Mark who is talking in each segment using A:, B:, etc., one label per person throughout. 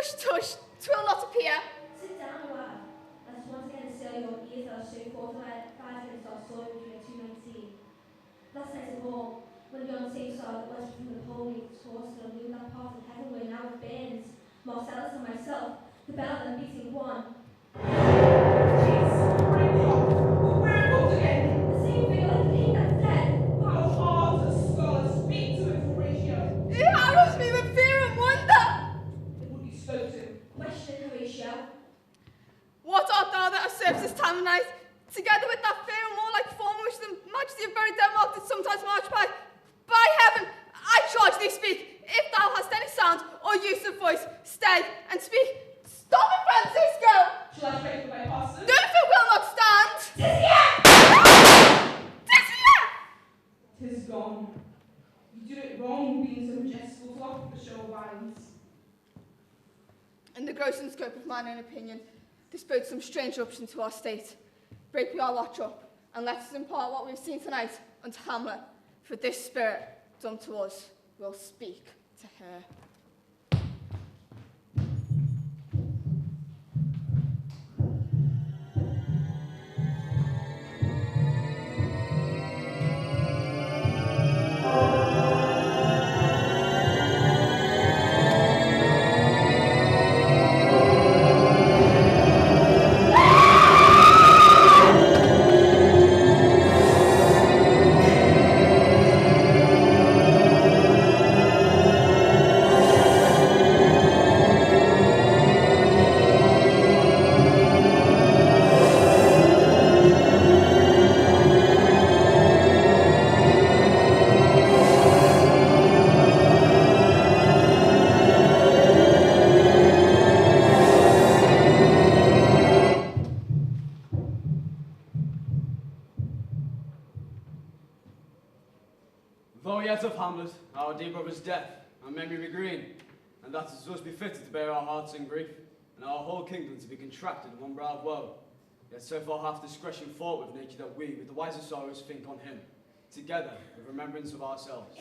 A: Tush, tush, 'twill not appear.
B: Sit down a while. Let's once again assail your ears that are so fortified against our sword which we are 219. Last night of all, when yon same star that west from the pole meets horses and knew that part of heaven where now it burns, Marcellus and myself, the bell then beating one.
C: Jeez, bring me off. Where are you again?
B: The same figure like the king that's dead.
C: How hard a scholar speak to it, Horatio.
A: It harrows me with fear and wonder.
C: It would be spoke to.
B: Question, Horatio.
A: What art thou that serves this time of night, together with that fair and warlike form which the majesty of very Denmark did sometimes march by? By heaven, I charge thee speak, if thou hast any sound or use of voice, stay and speak. Stop it, Francisco!
C: Shall I pray for my parson?
A: Do if it will not stand.
B: Tis here!
A: Tis here!
C: 'Tis gone. You did it wrong, being so majestical to offer the show of violence.
A: In the gross and scope of mine own opinion, this bodes some strange eruption to our state. Break we our watch up, and let us impart what we have seen tonight unto Hamlet, for this spirit, done to us, will speak to her.
D: Though yet of Hamlet, our dear brother's death, our memory be green, and that is thus befitted to bear our hearts in grief, and our whole kingdom to be contracted in one brow of woe. Yet so far hath discretion fought with nature that we, with the wiser sorrows, think on him, together with remembrance of ourselves.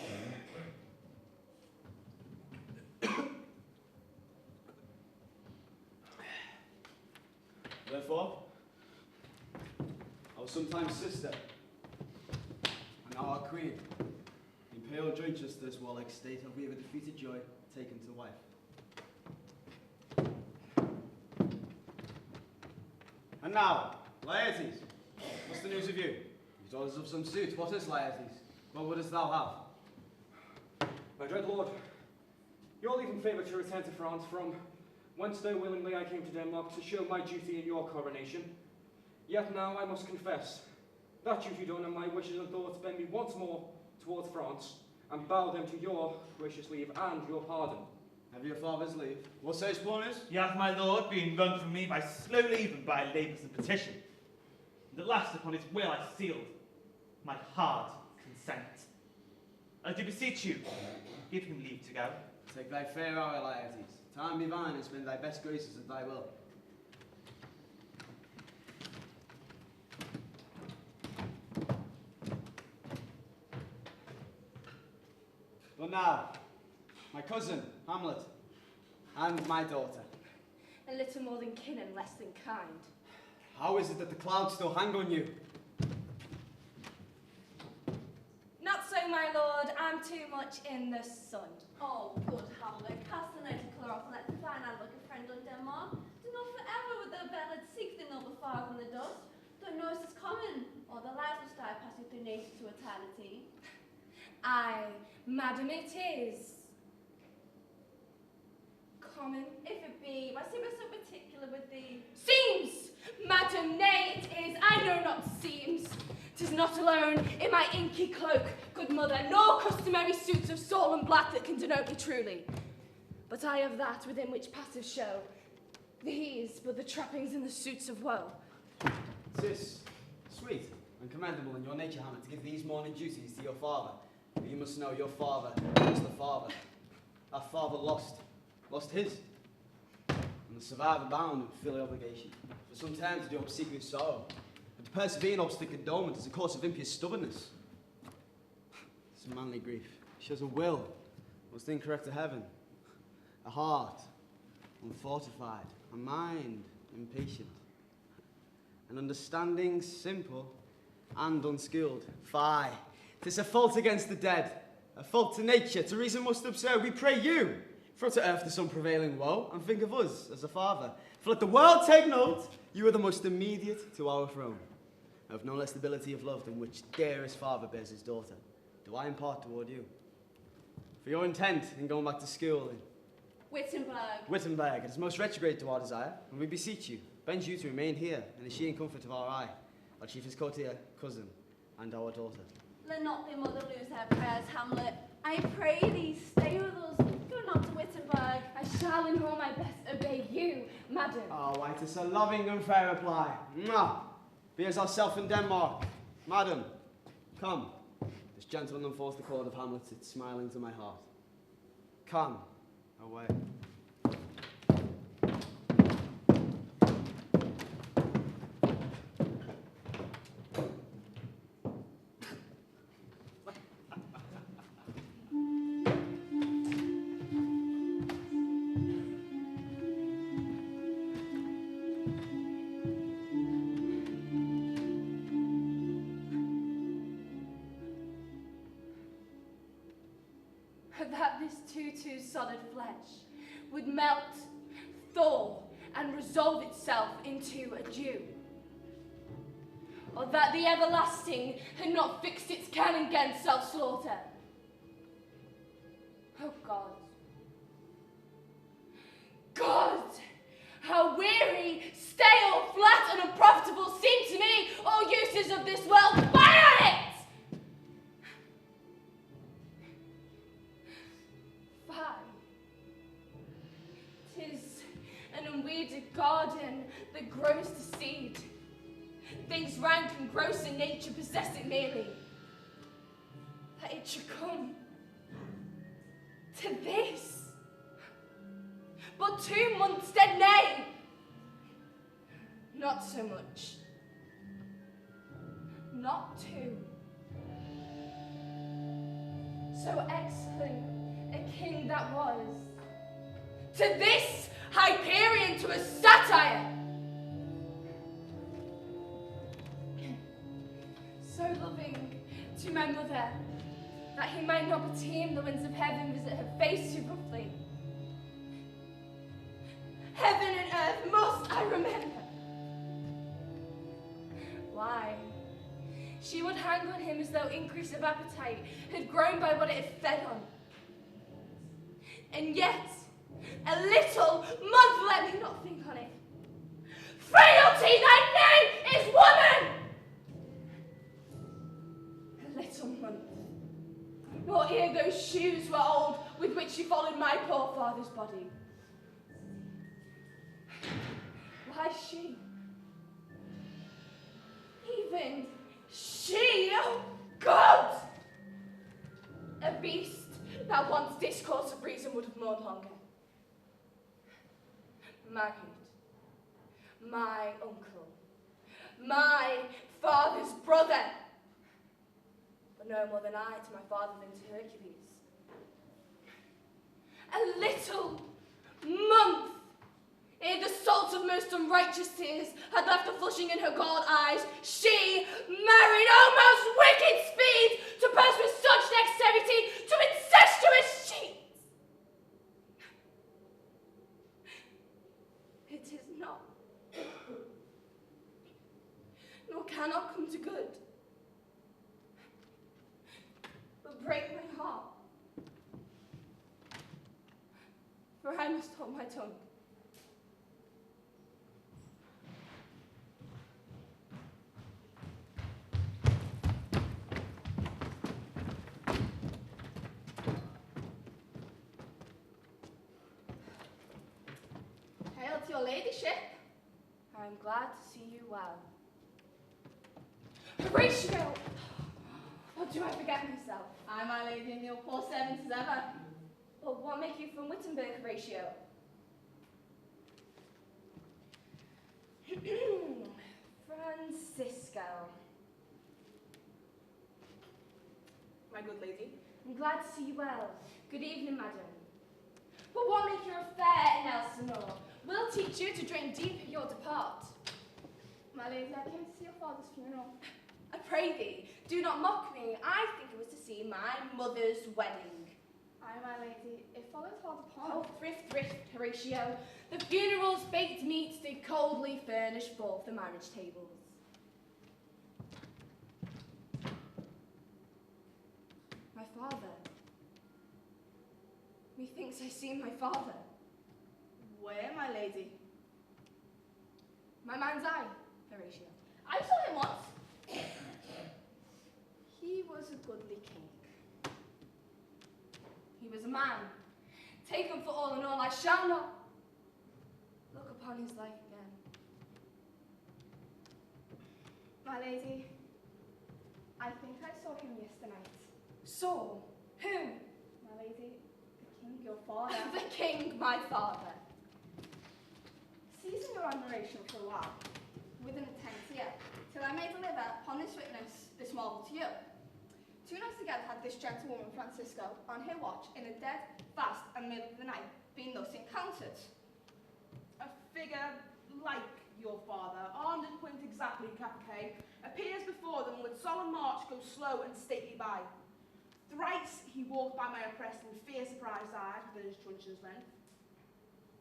D: Therefore, our sometime sister, and now our queen, in pale jointures to this warlike state, have we with defeated joy taken to wife. And now, Laertes, what's the news of you? You told us of some suit. What is Laertes? What wouldst thou have?
E: My dread lord, your leave and favour to return to France, from whence though willingly I came to Denmark to show my duty in your coronation. Yet now I must confess, that duty done and my wishes and thoughts bend me once more towards France, and bow them to your gracious leave and your pardon.
D: Have your father's leave? What says Plaunus?
F: He hath, my lord, been wrung from me by slow leave and by labours and petition. And at last upon his will I sealed my hard consent. I do beseech you, give him leave to go.
D: Take thy fair hour, Laertes. Time be thine, and spend thy best graces at thy will. But now, my cousin, Hamlet, and my daughter.
B: A little more than kin and less than kind.
D: How is it that the clouds still hang on you?
B: Not so, my lord. I'm too much in the sun.
G: Oh, good Hamlet, cast the night of colour off and let the fine eye look a friend on Denmark. Do not forever with their ballad seek the noble fire from the dust. Don't know it's common, or the lives must die passing through nature to eternity.
B: Aye, madam, it is common.
G: If it be, why seem so particular with thee?
B: Seems, madam, nay, it is. I know not seems. 'Tis not alone in my inky cloak, good mother, nor customary suits of saul and black that can denote me truly. But I have that within which passive show these but the trappings and the suits of woe.
D: 'Tis sweet and commendable in your nature, Hamlet, to give these morning duties to your father. But you must know your father was the father. That father lost his. And the survivor bound with filial obligation. For some time to do obsequious sorrow. And to persevere in obstinate endowment is a course of impious stubbornness. It's a manly grief. She has a will, most incorrect to heaven. A heart, unfortified, a mind impatient, an understanding simple and unskilled. Fie, 'tis a fault against the dead, a fault to nature, to reason must observe. We pray you, throw to earth the some prevailing woe, and think of us as a father. For let the world take note, you are the most immediate to our throne. Of no less nobility of love than which dearest father bears his daughter, do I impart toward you. For your intent in going back to school in Wittenberg, it is most retrograde to our desire, and we beseech you, bend you to remain here in the sheer comfort of our eye, our chiefest courtier, cousin, and our daughter.
G: Let not thy mother lose her prayers, Hamlet. I pray thee, stay with us. Go not to Wittenberg.
B: I shall in all my best obey you, madam.
D: Oh, why, 'tis a loving and fair reply. Mwah! Be as ourself in Denmark. Madam, come. This gentleman unfolds the chord of Hamlet, it's smiling to my heart. Come, away.
B: That this too solid flesh would melt, thaw, and resolve itself into a dew. Or that the everlasting had not fixed its can against self-slaughter. Oh God. God! How weary, stale, flat, and unprofitable seem to me all uses of this world. Fire on it! Unweeded garden that grows to seed. Things rank and gross in nature possess it merely. That it should come to this. But 2 months dead, nay, not so much. Not 2. So excellent a king that was. To this Hyperion to a satire. So loving to my mother, that he might not teem the winds of heaven visit her face too roughly. Heaven and earth must I remember. Why? She would hang on him as though increase of appetite had grown by what it had fed on. And yet, a little month, let me not think on it. Frailty, thy name is woman! A little month. Nor ere those shoes were old with which she followed my poor father's body. Why she? Even she, oh God! A beast that once discourse of reason would have mourned longer. Married, my uncle, my father's brother, but no more than I to my father than to Hercules. A little month, ere the salt of most unrighteous tears had left a flushing in her galled eyes, she married almost wicked speed to pass with such dexterity to incestuous sheets. It is not, nor cannot come to good, but break my heart, for I must hold my tongue.
A: Hail to your ladyship.
B: I am glad to see you well. Horatio! Or do I forget myself?
A: Aye, my lady, and your poor servant as ever.
B: Well, what make you from Wittenberg, Horatio? Francisco.
A: My good lady.
B: I'm glad to see you well. Good evening, madam. But what make your affair in Elsinore? We'll teach you to drain deep at your depart.
A: My lady, I came to see your father's funeral.
B: I pray thee, do not mock me. I think it was to see my mother's wedding.
A: Aye, my lady, it followed hard upon.
B: Oh, thrift, Horatio. The funeral's baked meats did coldly furnish forth the marriage tables. My father. Methinks I see my father.
A: Where, my lady?
B: My mind's eye, Horatio.
A: I saw him once. He was a goodly king.
B: He was a man. Taken for all in all, I shall not look upon his like again.
A: My lady, I think I saw him yesternight.
B: Saw? Who?
A: My lady, the king, your father.
B: The king, my father.
A: Seizing your admiration for a while, with an intent here, till I may deliver upon this witness this marvel to you. 2 nights together had this gentlewoman Francisco on her watch in the dead, fast, and middle of the night, being thus encountered.
C: A figure like your father, armed and point exactly capique, appears before them with solemn march goes slow and stately by. Thrice he walked by my oppressed and fear surprised eyes within his truncheon's length.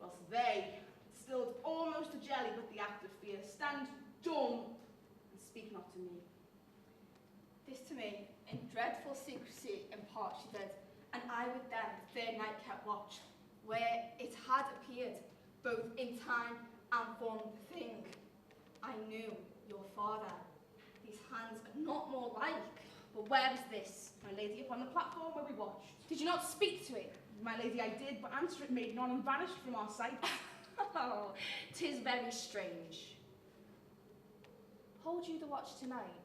C: Whilst they, stilled almost to jelly with the act of fear, stand dumb and speak not to me.
A: This to me, in dreadful secrecy, impart she did, and I with them the 3rd night kept watch, where it had appeared, both in time and form of the thing. I knew your father. These hands are not more like.
B: But where is this?
C: My lady, upon the platform where we watched.
B: Did you not speak to it?
C: My lady, I did, but answer it made none and vanished from our sight.
B: Oh, 'tis very strange. Hold you the watch tonight?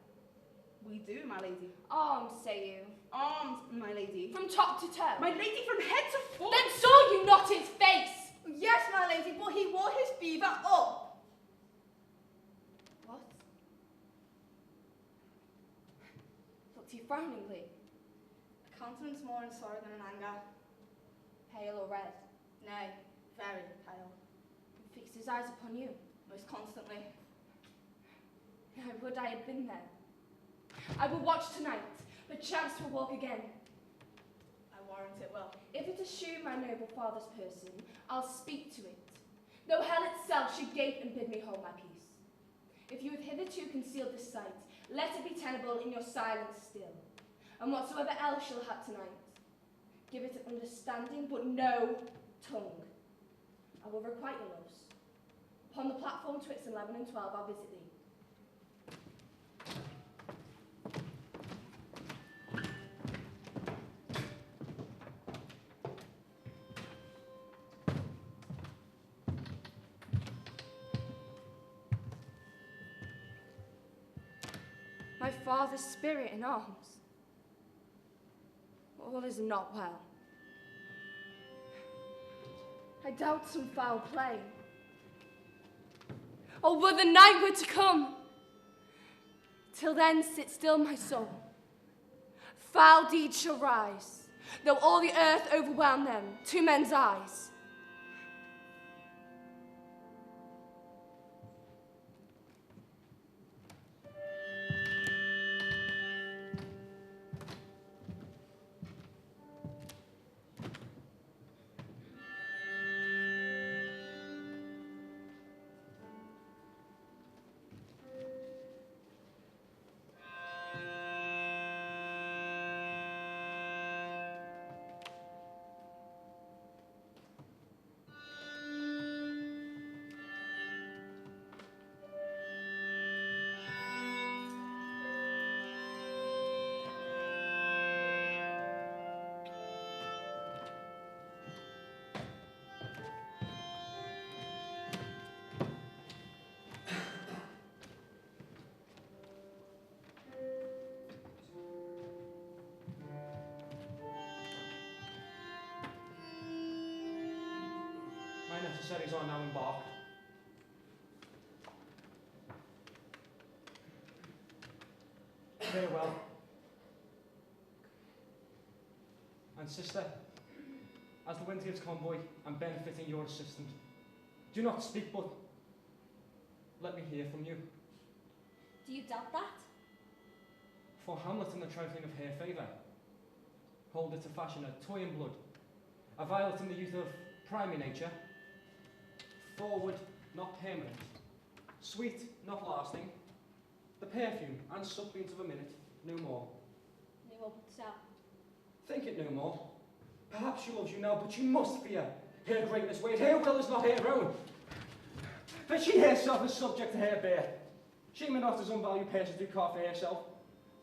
C: We do, my lady.
B: Armed, say you?
C: Armed, my lady.
B: From top to toe?
C: My lady, from head to foot.
B: Then saw you not his face?
A: Yes, my lady, but he wore his beaver up.
B: What? Looked he frowningly?
A: A countenance more in sorrow than in anger.
B: Pale or red?
A: Nay, very pale.
B: And fixed his eyes upon you?
A: Most constantly.
B: I would I had been there. I will watch tonight, perchance will walk again.
A: I warrant it will.
B: If it eschew my noble father's person, I'll speak to it, though hell itself should gape and bid me hold my peace. If you have hitherto concealed this sight, let it be tenable in your silence still, and whatsoever else you'll have tonight, give it an understanding, but no tongue. I will requite your loves. Upon the platform twixt 11 and 12, I'll visit thee. My father's spirit in arms. All is not well. I doubt some foul play. Oh, would the night were to come! Till then sit still, my soul. Foul deeds shall rise, though all the earth overwhelm them to men's eyes.
E: My necessaries are now embarked. Very well. And sister, as the wind gives convoy and benefiting your assistant. Do not speak, but let me hear from you.
G: Do you doubt that?
E: For Hamlet and the trifling of hair favour, hold it to fashion a toy in blood, a violet in the youth of primary nature, forward, not permanent, sweet, not lasting, the perfume and suppliant of a minute, no more.
G: No more but so.
E: Think it no more. Perhaps she loves you now, but you must fear her greatness weight. Her will is not her own. For she herself is subject to her bear. She may not as unvalued persons do carve for herself.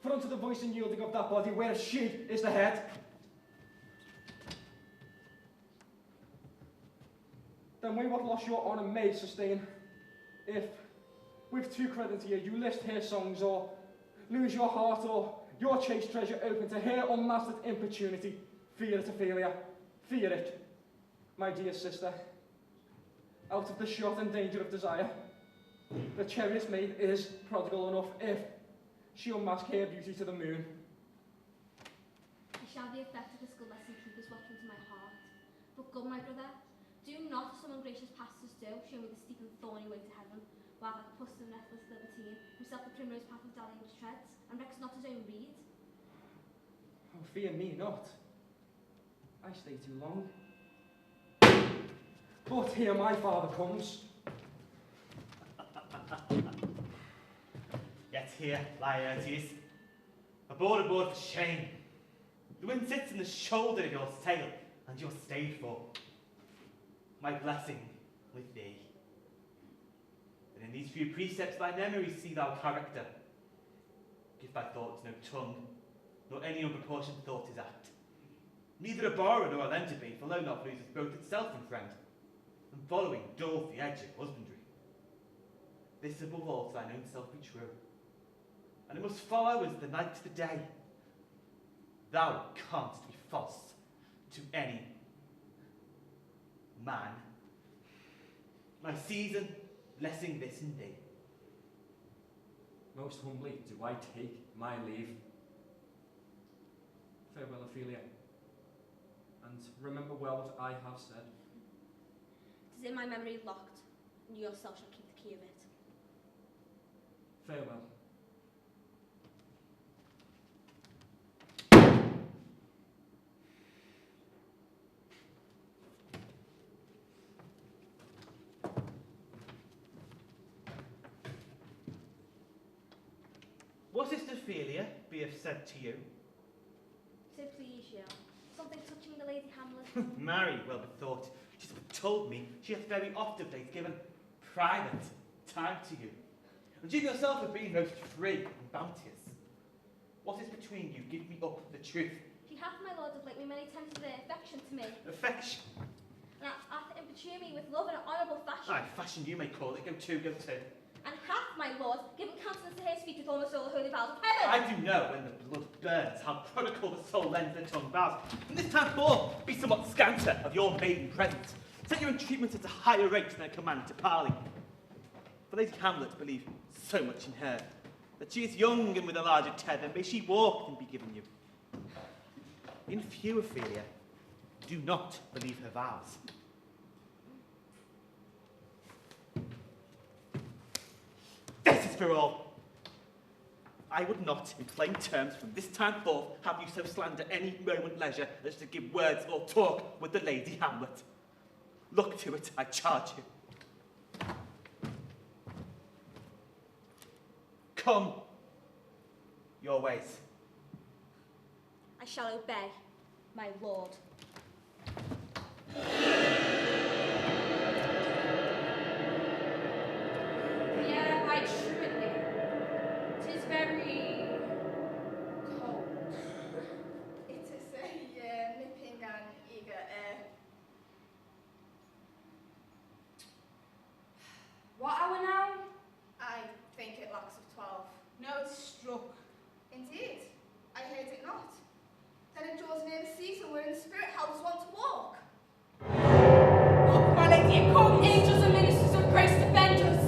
E: For unto the voice and yielding of that body, whereas she is the head. Then weigh what loss your honour may sustain, if, with true credit to you list her songs, or lose your heart, or your chaste treasure open to her unmastered importunity. Fear it, Ophelia, fear it, my dear sister. Out of the shot and danger of desire, the cherished maid is prodigal enough if she unmask her beauty to the moon.
G: I shall be affected as good lesson keepers watch into my heart. But good, my brother, do not, as some ungracious pastors do, show me the steep and thorny way to heaven, while like puss and restless libertine, himself the primrose path of dalliance treads, and recks not his own reed.
E: Oh, fear me not. I stay too long. But here my father comes.
F: Yet here, Laertes, aboard for shame. The wind sits in the shoulder of your sail, and you're stayed for. My blessing with thee. And in these few precepts thy memories see thou character. Give thy thoughts no tongue, nor any unproportioned thought is apt. Neither a borrower nor a lender be, for loan not loses both itself and friend, and following doth the edge of husbandry. This above all to thine own self be true, and it must follow as the night to the day. Thou canst be false to any man. My season blessing this in thee.
E: Most humbly do I take my leave. Farewell, Ophelia, and remember well what I have said.
G: It is in my memory locked, and you yourself shall keep the key of it.
E: Farewell.
F: What is Ophelia be have said to you?
G: So please you, something touching the Lady Hamlet.
F: Marry, well bethought. She's told me she hath very oft of late given private time to you. And you yourself have been most free and bounteous. What is between you? Give me up the truth.
G: She hath, my lord, of late me many times of affection to me,
F: Affection.
G: and hath importuned me with love in an honourable fashion.
F: Aye, fashion you may call it. Go to, go to.
G: And hath, my lord, given countenance to her speech with almost all the holy vows of heaven.
F: I do know when the blood burns how prodigal the soul lends the tongue vows. And this time forth be somewhat scanter of your maiden presence. Set your entreatment at a higher rate than a command to parley. For Lady Hamlet believe so much in her, that she is young and with a larger tether, may she walk than be given you. In few, Ophelia, do not believe her vows. This is for all. I would not, in plain terms, from this time forth, have you so slander any moment leisure as to give words or talk with the Lady Hamlet. Look to it, I charge you. Come your ways.
G: I shall obey, my lord.
B: Yeah, I truly. 'Tis very cold.
A: It is a nipping and eager air.
B: What hour now?
A: I think it lacks of 12.
C: No, it's struck.
A: Indeed, I heard it not. Then it draws near the season wherein the spirit helps one to walk.
B: Look, my lady, it comes. Angels and ministers of grace defend us.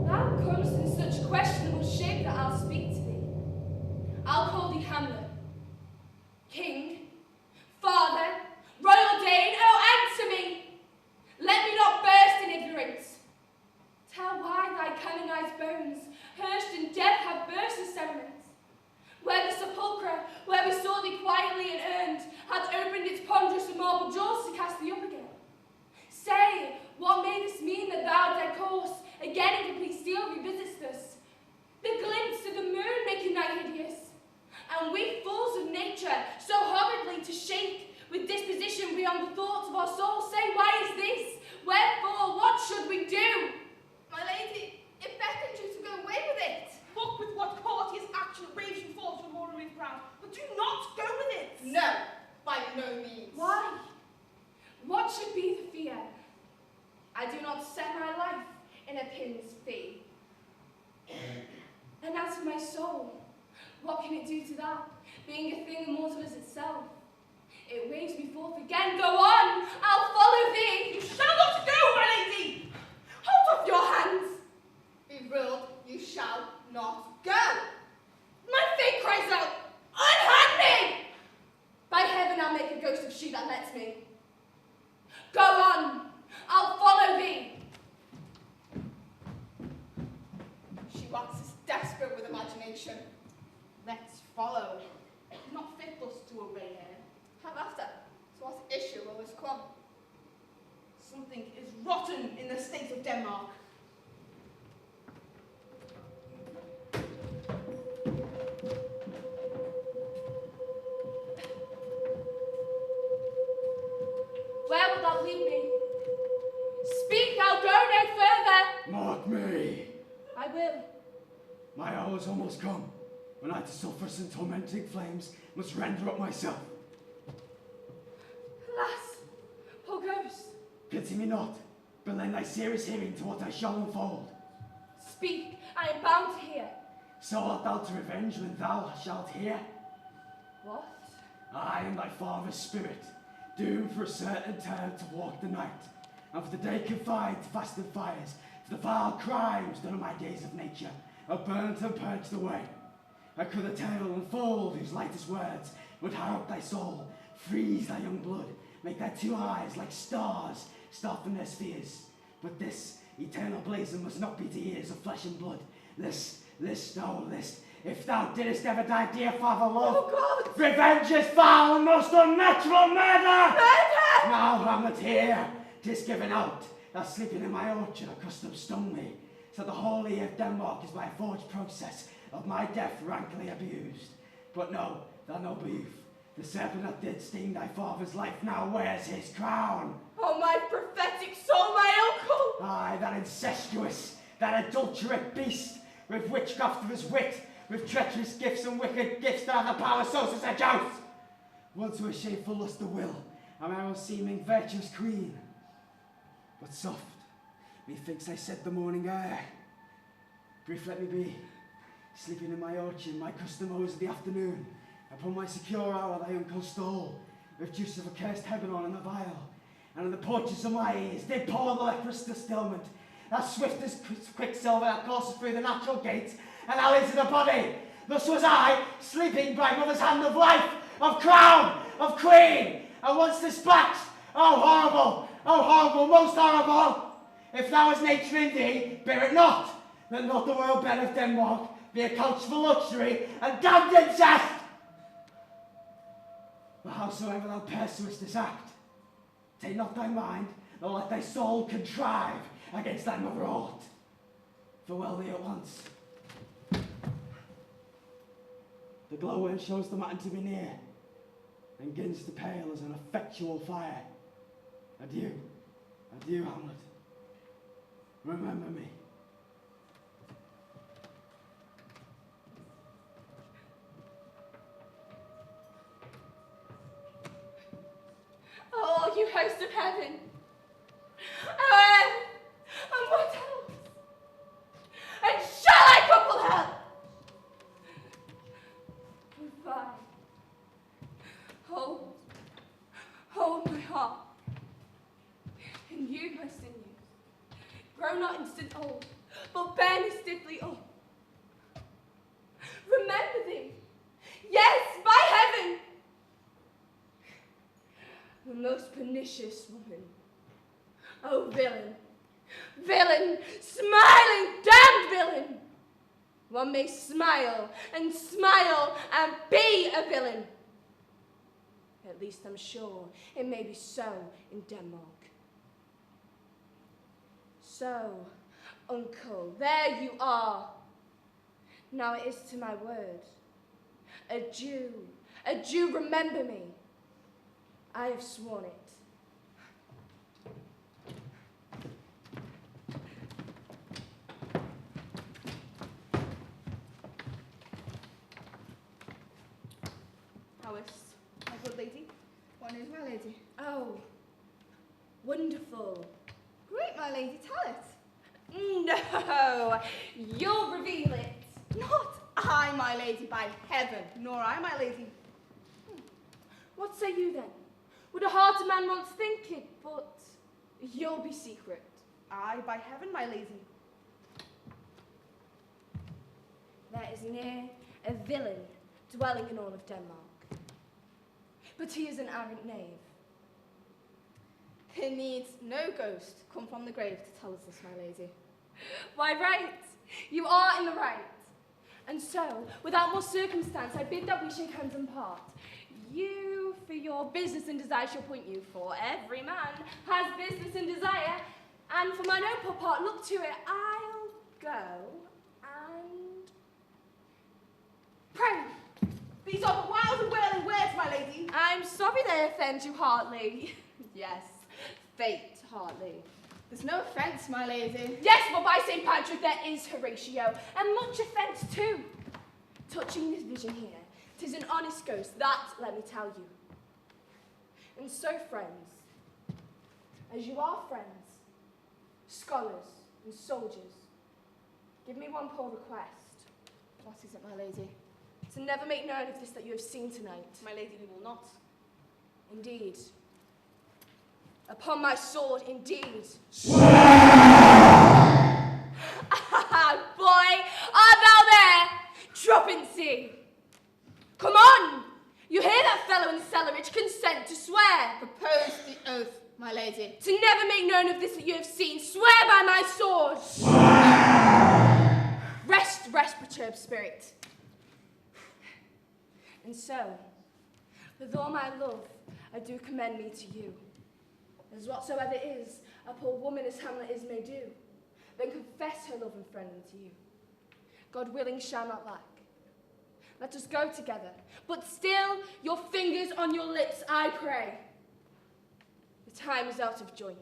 B: Thou comest in such questionable shape that I'll speak to thee. I'll call thee Hamlet, king, father, wondrous and marble jaws to cast thee up again. Say, what may this mean that thou, dead course, again in complete steel revisitest us? The glimpse of the moon making night hideous, and we fools of nature, so horridly to shake with disposition beyond the thoughts of our souls, say, why is this? Wherefore, what should we do?
A: My lady, it beckons you to go away with it.
C: Look with what courteous action raves you forth from Rory Brown, but do not go with it.
A: No, by no means.
B: Why? What should be the fear? I do not set my life in a pin's fee. And as for my soul, what can it do to that, being a thing immortal as itself? It waves me forth again. Go on, I'll follow thee.
C: You shall not go, my lady.
B: Hold off your hands.
A: Be ruled, you shall not go.
B: My fate cries out, unhand me! By heaven, I'll make a ghost of she that lets me. Go on, I'll follow thee.
A: She waxes desperate with imagination. Let's follow.
C: It's not fit thus to obey her.
A: Have after, to what issue will this come?
C: Something is rotten in the state of Denmark.
B: Where will thou lead me? Speak, I'll go no further.
D: Mark me!
B: I will.
D: My hour's almost come, when I to sulphurous and tormenting flames must render up myself.
B: Alas, poor ghost.
D: Pity me not, but lend thy serious hearing to what I shall unfold.
B: Speak, I am bound to hear.
D: So art thou to revenge when thou shalt hear?
B: What?
D: I am thy father's spirit, doomed for a certain term to walk the night, and for the day confined to fasting fires, for the vile crimes done in my days of nature, are burnt and purged away. I could a tale unfold whose lightest words would harrow thy soul, freeze thy young blood, make thy two eyes like stars start from their spheres. But this eternal blazon must not be to ears of flesh and blood. List, oh list, if thou didst ever thy dear father love.
B: Oh God!
D: Revenge is foul and most unnatural murder!
B: Murder!
D: Now Hamlet here, 'tis given out, that sleeping in my orchard a custom stung me, so the whole ear of Denmark is by a forged process of my death rankly abused. But no, thou noble youth, the serpent that did sting thy father's life now wears his crown.
B: Oh, my prophetic soul, my uncle!
D: Aye, that incestuous, that adulterate beast, with witchcraft of his wit, with treacherous gifts and wicked gifts that have the power so to seduce. Once to a shameful lust of will, a merry seeming virtuous queen. But soft, methinks I set the morning air. Brief let me be, sleeping in my orchard, my custom owes of the afternoon. Upon my secure hour thy uncle stole, with juice of accursed Hebanon in the vial, and in the porches of my ears did pour the leprous distilment, as swift as quicksilver that courses through the natural gates, and out into the body. Thus was I, sleeping by mother's hand of life, of crown, of queen, and once dispatched. Oh horrible, most horrible! If thou is nature in thee, bear it not, that not the royal bed of Denmark be a couch for luxury and damned incest! But howsoever thou pursuest this act, take not thy mind, nor let thy soul contrive against thy mother aught. Farewell thee at once. The glowworm shows the matin to be near, and gins to pale as an effectual fire. Adieu, adieu, Hamlet. Remember me.
B: Oh, you host of heaven! And what else? And shall I couple hell? Fine. Hold my heart. And you, my sinews, grow not instant old, but bear me stiffly up. Remember thee, yes, by heaven, the most pernicious woman. Oh, villain, villain, smiling, damned villain! One may smile and be a villain. At least I'm sure it may be so in Denmark. So, uncle, there you are. Now it is to my word. A Jew, remember me. I have sworn it.
C: How is my good lady?
A: One is my lady.
B: Oh, wonderful.
A: Great, my lady, tell it.
B: No, you'll reveal it.
A: Not I, my lady, by heaven.
C: Nor I, my lady.
B: What say you then? Would a heart a man once think it, but you'll be secret.
C: I, by heaven, my lady.
B: There is near a villain dwelling in all of Denmark. But he is an arrant knave.
A: There needs no ghost come from the grave to tell us this, my lady.
B: Why, right. You are in the right. And so, without more circumstance, I bid that we shake hands and part. You for your business and desire shall point you, for every man has business and desire. And for mine own part, look to it, I'll go and pray.
C: These are the wild and whirling words, my lady.
B: I'm sorry they offend you, Hartley. Yes, fate, Hartley.
A: There's no offence, my lady.
B: Yes, but by St. Patrick there is Horatio, and much offence too. Touching this vision here, 'tis an honest ghost, that let me tell you. And so, friends, as you are friends, scholars and soldiers, give me one poor request.
A: What is it, my lady?
B: To never make known of this that you have seen tonight.
C: My lady, we will not.
B: Indeed. Upon my sword, indeed. Boy, art thou there? Drop and see. Come on! You hear that fellow in the cellarage consent to swear.
A: Propose the oath, my lady.
B: To never make known of this that you have seen. Swear by my sword. Rest, perturbed spirit. And so, with all my love, I do commend me to you. As whatsoever is, a poor woman as Hamlet is may do, then confess her love and friendly to you. God willing shall not lack. Let us go together, but still your fingers on your lips, I pray. The time is out of joint.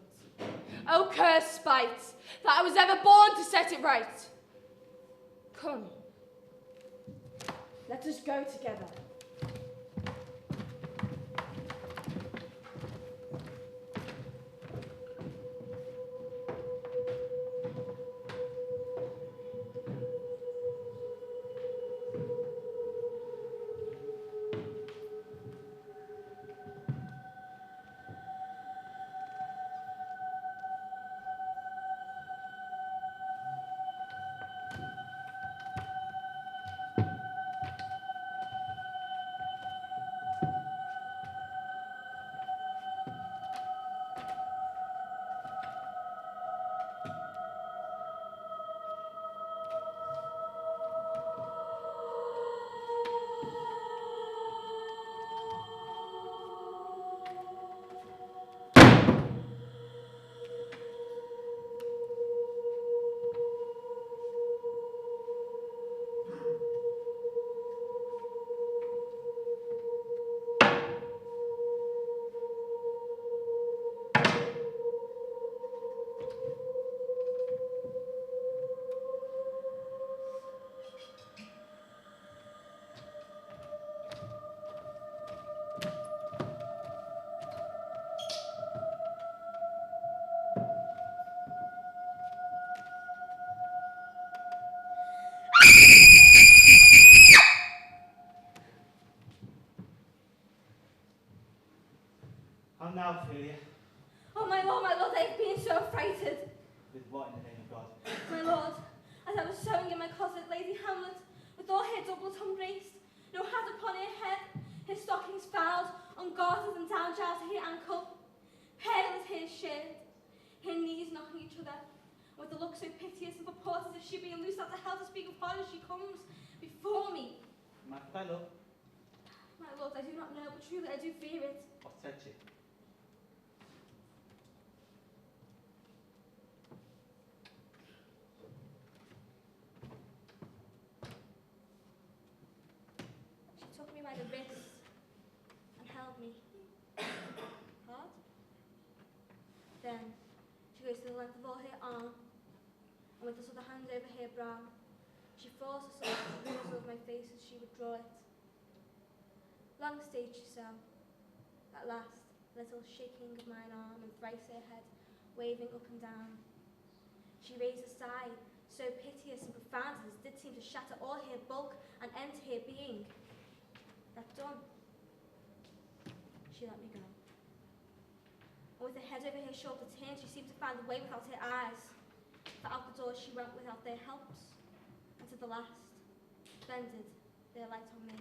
B: Oh, cursed spite, that I was ever born to set it right. Come, let us go together.
F: How now, Ophelia?
G: Oh, my lord, I've been so affrighted.
F: With what in the name of God?
G: My lord, as I was sewing in my closet, Lady Hamlet, with all her doublet unbraced, no hat upon her head, her stockings fouled, ungartered and down to her ankle, pale as her shirt, her knees knocking each other, with a look so piteous and purport as if she being loosed out to hell to speak of horror as she comes before me.
F: My love.
G: My lord, I do not know, but truly I do fear it.
F: What said she?
G: She took me by the wrist and held me hard. Then she goes to the length of all her arm, and with this other hand over her brow, she forced herself to bruise over my face as she would draw it. Long stayed she so. At last, a little shaking of mine arm, and thrice her head waving up and down. She raised a sigh, so piteous and profound as it did seem to shatter all her bulk and end to her being. That done, she let me go. And with her head over her shoulder turned, she seemed to find the way without her eyes. For out the door she went without their helps, and to the last, bended their light on me.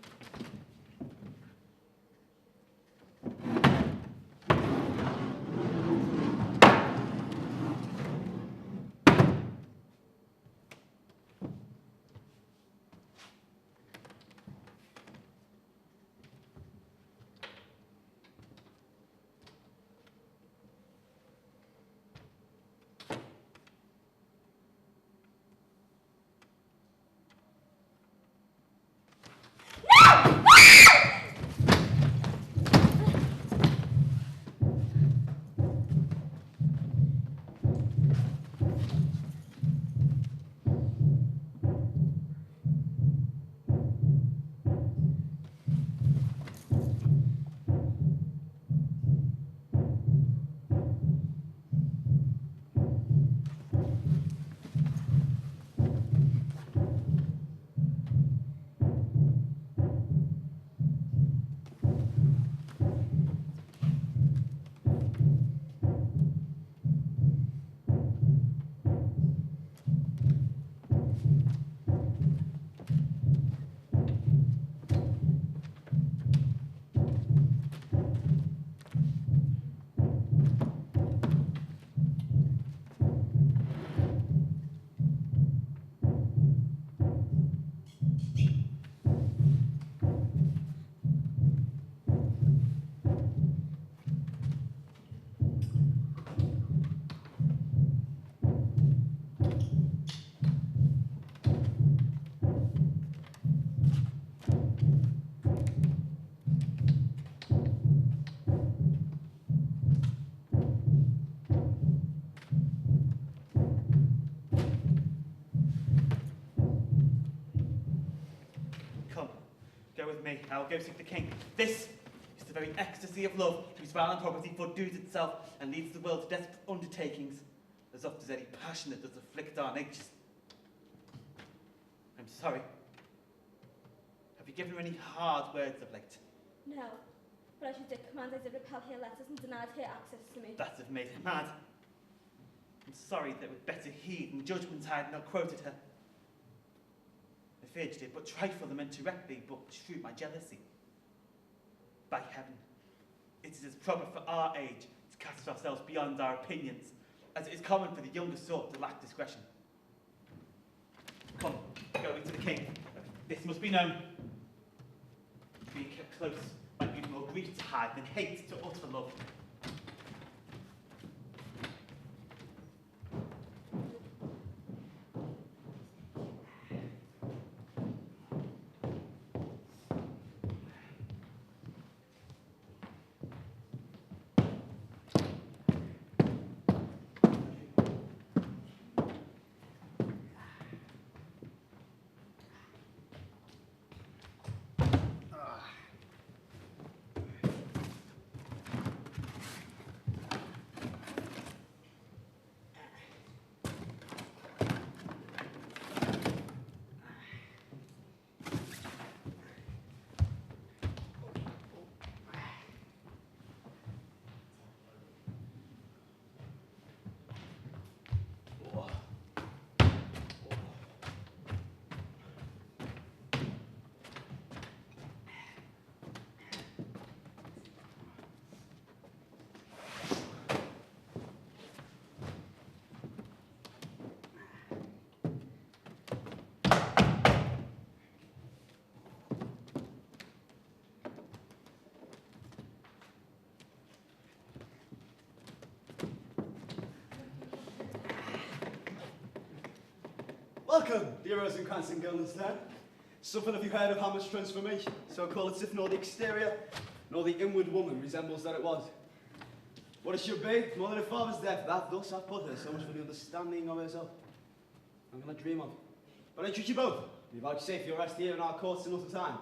F: with me. I will go seek the king. This is the very ecstasy of love, whose violent property fordoes itself and leads the world to desperate undertakings, as oft as any passion that does afflict our natures. I'm sorry. Have you given her any hard words of late?
G: No, but as you did command, I did repel her letters and denied her access to me.
F: That have made her mad. I'm sorry that with better heed and judgment I had not quoted her. I feared she did but trifle them indirectly, but shrewd my jealousy. By heaven, it is as proper for our age to cast ourselves beyond our opinions, as it is common for the younger sort to lack discretion. Come, go into the king. This must be known. Being kept close might be more grief to hide than hate to utter love.
D: Welcome, dear Rosencrantz and Guildenstern. Something have you heard of Hamlet's transformation? So called as if nor the exterior, nor the inward woman resembles that it was. What it should be, more than her father's death, that thus hath put her so much for the understanding of herself. I'm gonna dream of. But I entreat you both, you vouchsafe your rest here in our courts another time,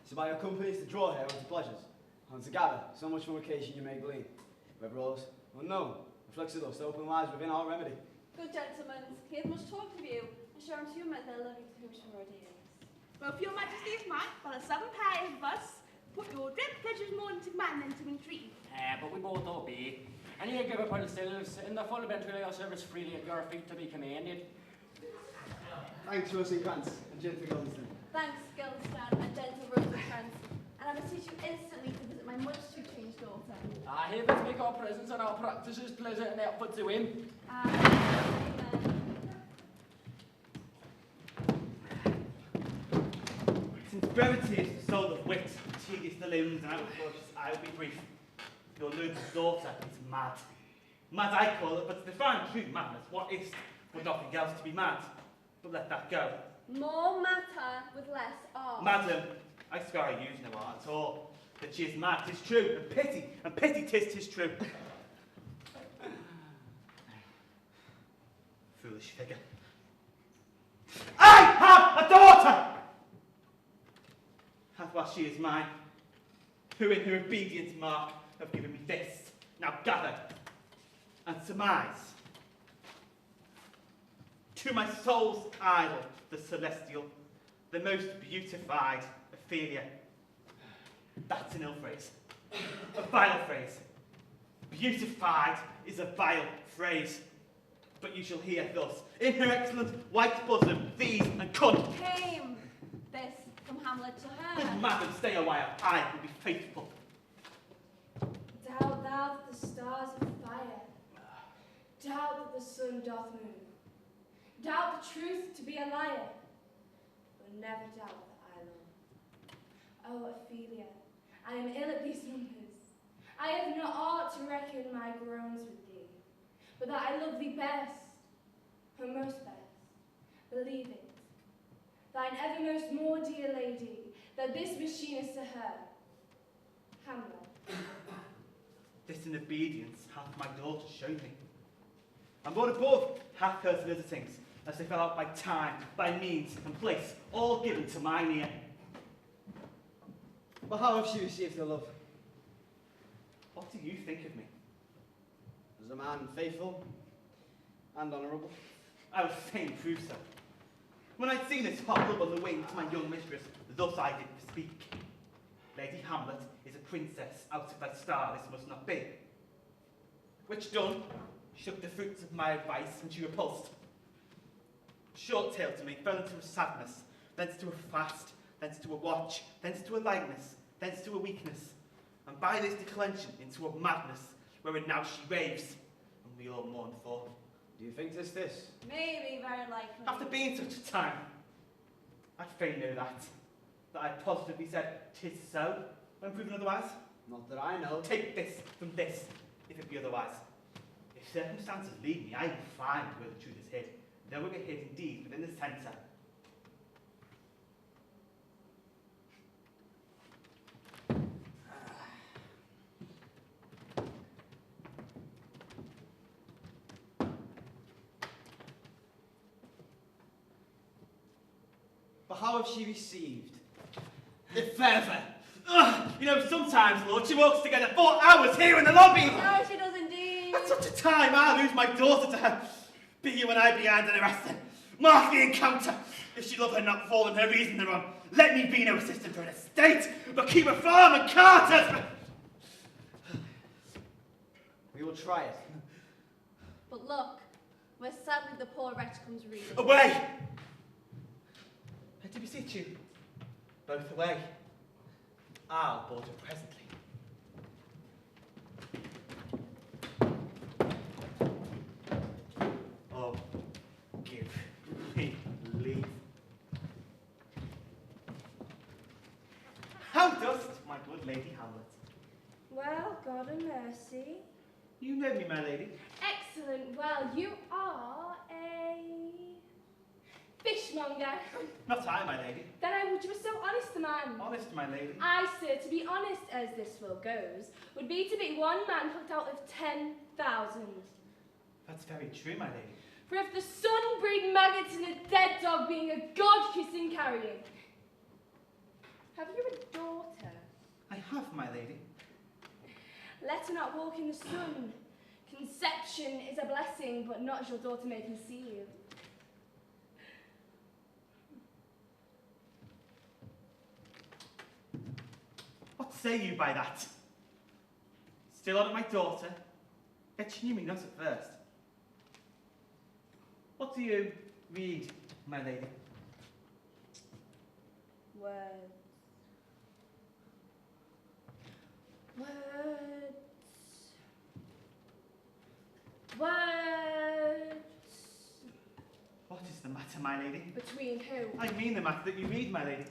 D: so by your companies to draw here unto pleasures, and to gather so much from occasion you may glean, whether ours unknown, reflects of us open lies within our remedy.
G: Good gentlemen, he had much talk of you, and shown to you met their loving to whom from Rhodeus.
C: Well, if your majesty's mind, by the 7 pairs of us, put your dread pleasures more into command than to entreaty.
H: But we both obey. And ye give up ourselves in the full bench of your service freely at your feet to be commanded.
D: Thanks, Rosencrantz and gentle Guildenstern.
G: Thanks, Guildenstern and gentle Rosencrantz, and I beseech you instantly to visit my much too changed daughter.
H: Heavens make our presence and our practices pleasant and helpful to him.
G: Amen.
F: Since brevity is the soul of wit, tedious the limbs, and outcautious, I will be brief. Your noble daughter is mad. Mad I call it, but to define true madness, what is but nothing else to be mad? But let that go.
G: More matter with less art.
F: Madam, I swear I use no art at all. That she is mad, 'tis true, and pity 'tis true. Foolish figure. I have a daughter! And while she is mine, who in her obedience mark have given me this, now gather and surmise. To my soul's idol, the celestial, the most beautified Ophelia. That's an ill phrase, a vile phrase. Beautified is a vile phrase. But you shall hear thus, in her excellent white bosom, these and
G: Came this from Hamlet to her.
F: Good madam, stay a while, I will be faithful.
B: Doubt thou that the stars are fire. Doubt that the sun doth move. Doubt the truth to be a liar. But never doubt that I love. Oh, Ophelia, I am ill at these numbers. I have no art to reckon my groans with thee, but that I love thee best, her most best. Believe it, thine evermost more dear lady, that this machine is to her. Hamlet.
F: This in obedience hath my daughter shown me. And what above hath her solicitings, as they fell out by time, by means, and place, all given to mine ear.
D: But how have she received her love?
F: What do you think of me?
D: As a man faithful and honourable?
F: I would fain prove so. When I'd seen this hot love on the wing to my young mistress, thus I did speak. Lady Hamlet is a princess out of thy star, this must not be. Which done, she took the fruits of my advice, and she repulsed. Short tale to me, fell into a sadness, thence to a fast, thence to a watch, thence to a lightness, thence to a weakness, and by this declension into a madness, wherein now she raves, and we all mourn for.
D: Do you think 'tis this?
G: Maybe, very likely.
F: After being such a time, I'd fain know that I positively said 'tis so, when proven otherwise.
D: Not that I know.
F: Take this from this, if it be otherwise. If circumstances lead me, I will find where the truth is hid, though it be hid indeed within the centre.
D: But how have she received?
F: If ever. You know, sometimes, Lord, she walks together 4 hours here in the lobby.
G: No, she does indeed.
F: At such a time, I lose my daughter to her. Be you and I behind and arrest her. Mark the encounter. If she love her not fallen, her reason thereon. Let me be no assistant to an estate, but keep a farm and carters.
D: We will try it.
G: But look, where sadly the poor wretch comes reading.
F: Away! I do beseech you, both away. I'll board her presently. Oh, give me leave. How dost, my good Lady Hamlet?
B: Well, God and mercy.
F: You know me, my lady.
B: Excellent. Well, you are a fish fishmonger.
F: Not I, my lady.
B: Then I would you were so honest a man.
F: Honest, my lady.
B: I, sir, to be honest as this will goes, would be to be one man put out of 10,000.
F: That's very true, my lady.
B: For if the sun breed maggots in a dead dog being a god-kissing carrion. Have you a daughter?
F: I have, my lady.
B: Let her not walk in the sun. Conception is a blessing, but not as your daughter may conceive.
F: What say you by that? Still on at my daughter? Yet she knew me not at first. What do you read, my lady?
B: Words. Words. Words.
F: What is the matter, my lady?
B: Between who?
F: I mean the matter that you read, my lady.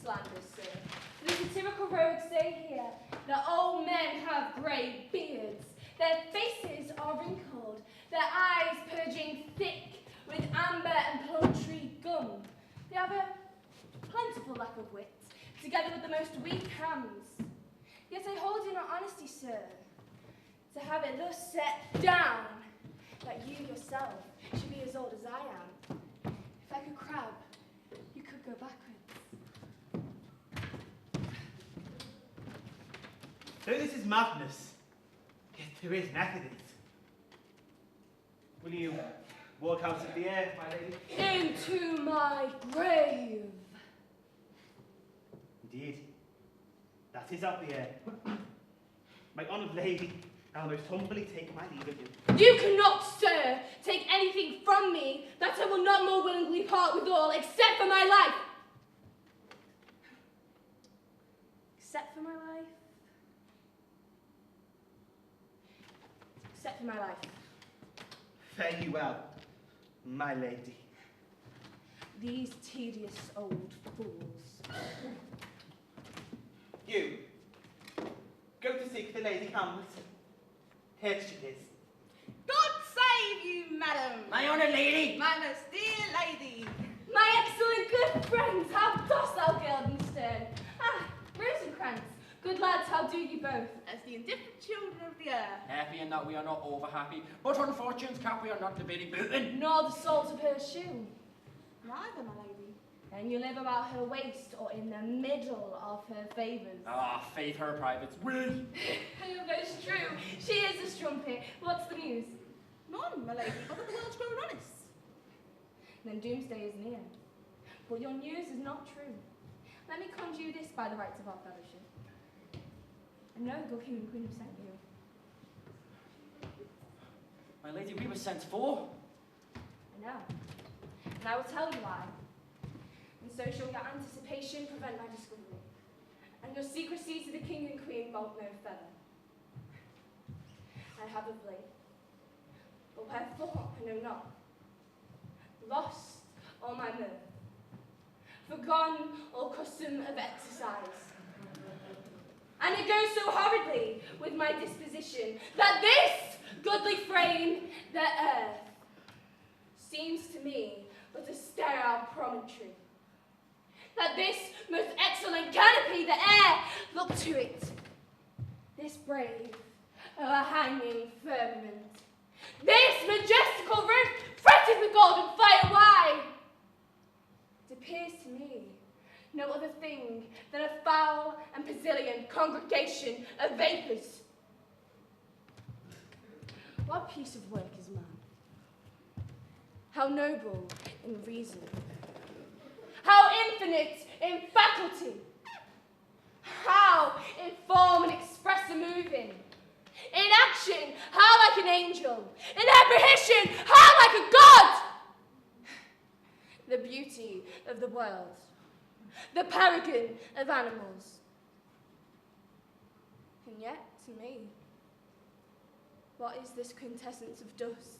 B: Slanders, sir. The satirical rogues say here that old men have grey beards, their faces are wrinkled, their eyes purging thick with amber and plum tree gum. They have a plentiful lack of wit, together with the most weak hands. Yet I hold in honesty, sir, to have it thus set down, that you yourself should be as old as I am. If like a crab, you could go backwards.
F: Though this is madness, yet there is method in it. Will you walk out of the air, my lady?
B: Into my grave.
F: Indeed, that is out the air. My honoured lady, I will most humbly take my leave of you.
B: You cannot, sir, take anything from me that I will not more willingly part with all, except for my life. Except for my life. Except for my life.
F: Fare you well, my lady.
B: These tedious old fools.
F: You, go to seek the Lady Hamlet. Here she is.
C: God save you, madam.
H: My honoured lady!
C: My most dear lady.
B: My excellent good friends, how dost thou, Guildenstern? Ah, Rosencrantz, good lads, how do you both?
C: As the indifferent children of the earth.
H: Happy in that we are not over happy, but unfortune's cap we are not debating booting.
B: Nor the soles of her shoe.
C: Neither, my lady.
B: And you live about her waist or in the middle of her favours.
H: Ah, faith her privates. We.
B: That's true. She is a strumpet. What's the news?
C: None, my lady, but that the world's grown honest.
B: Then doomsday is near. But your news is not true. Let me conjure you this by the rights of our fellowship. I know the good king and queen have sent you.
H: My lady, we were sent for.
B: I know. And I will tell you why. And so shall your anticipation prevent my discovery. And your secrecy to the king and queen bolt no feather. I have of late, but wherefore I know not, lost all my mirth, forgone all custom of exercise. And it goes so horridly with my disposition that this goodly frame, the earth, seems to me but a sterile promontory. That this most excellent canopy, the air, look to it, this brave, o'erhanging firmament, this majestical roof fretted with golden fire, why? It appears to me no other thing than a foul and Basilian congregation of vapours. What piece of work is man? How noble in reason, how infinite in faculty, how in form and express a moving, in action, how like an angel, in apprehension, how like a god. The beauty of the world, the paragon of animals. And yet, to me, what is this quintessence of dust?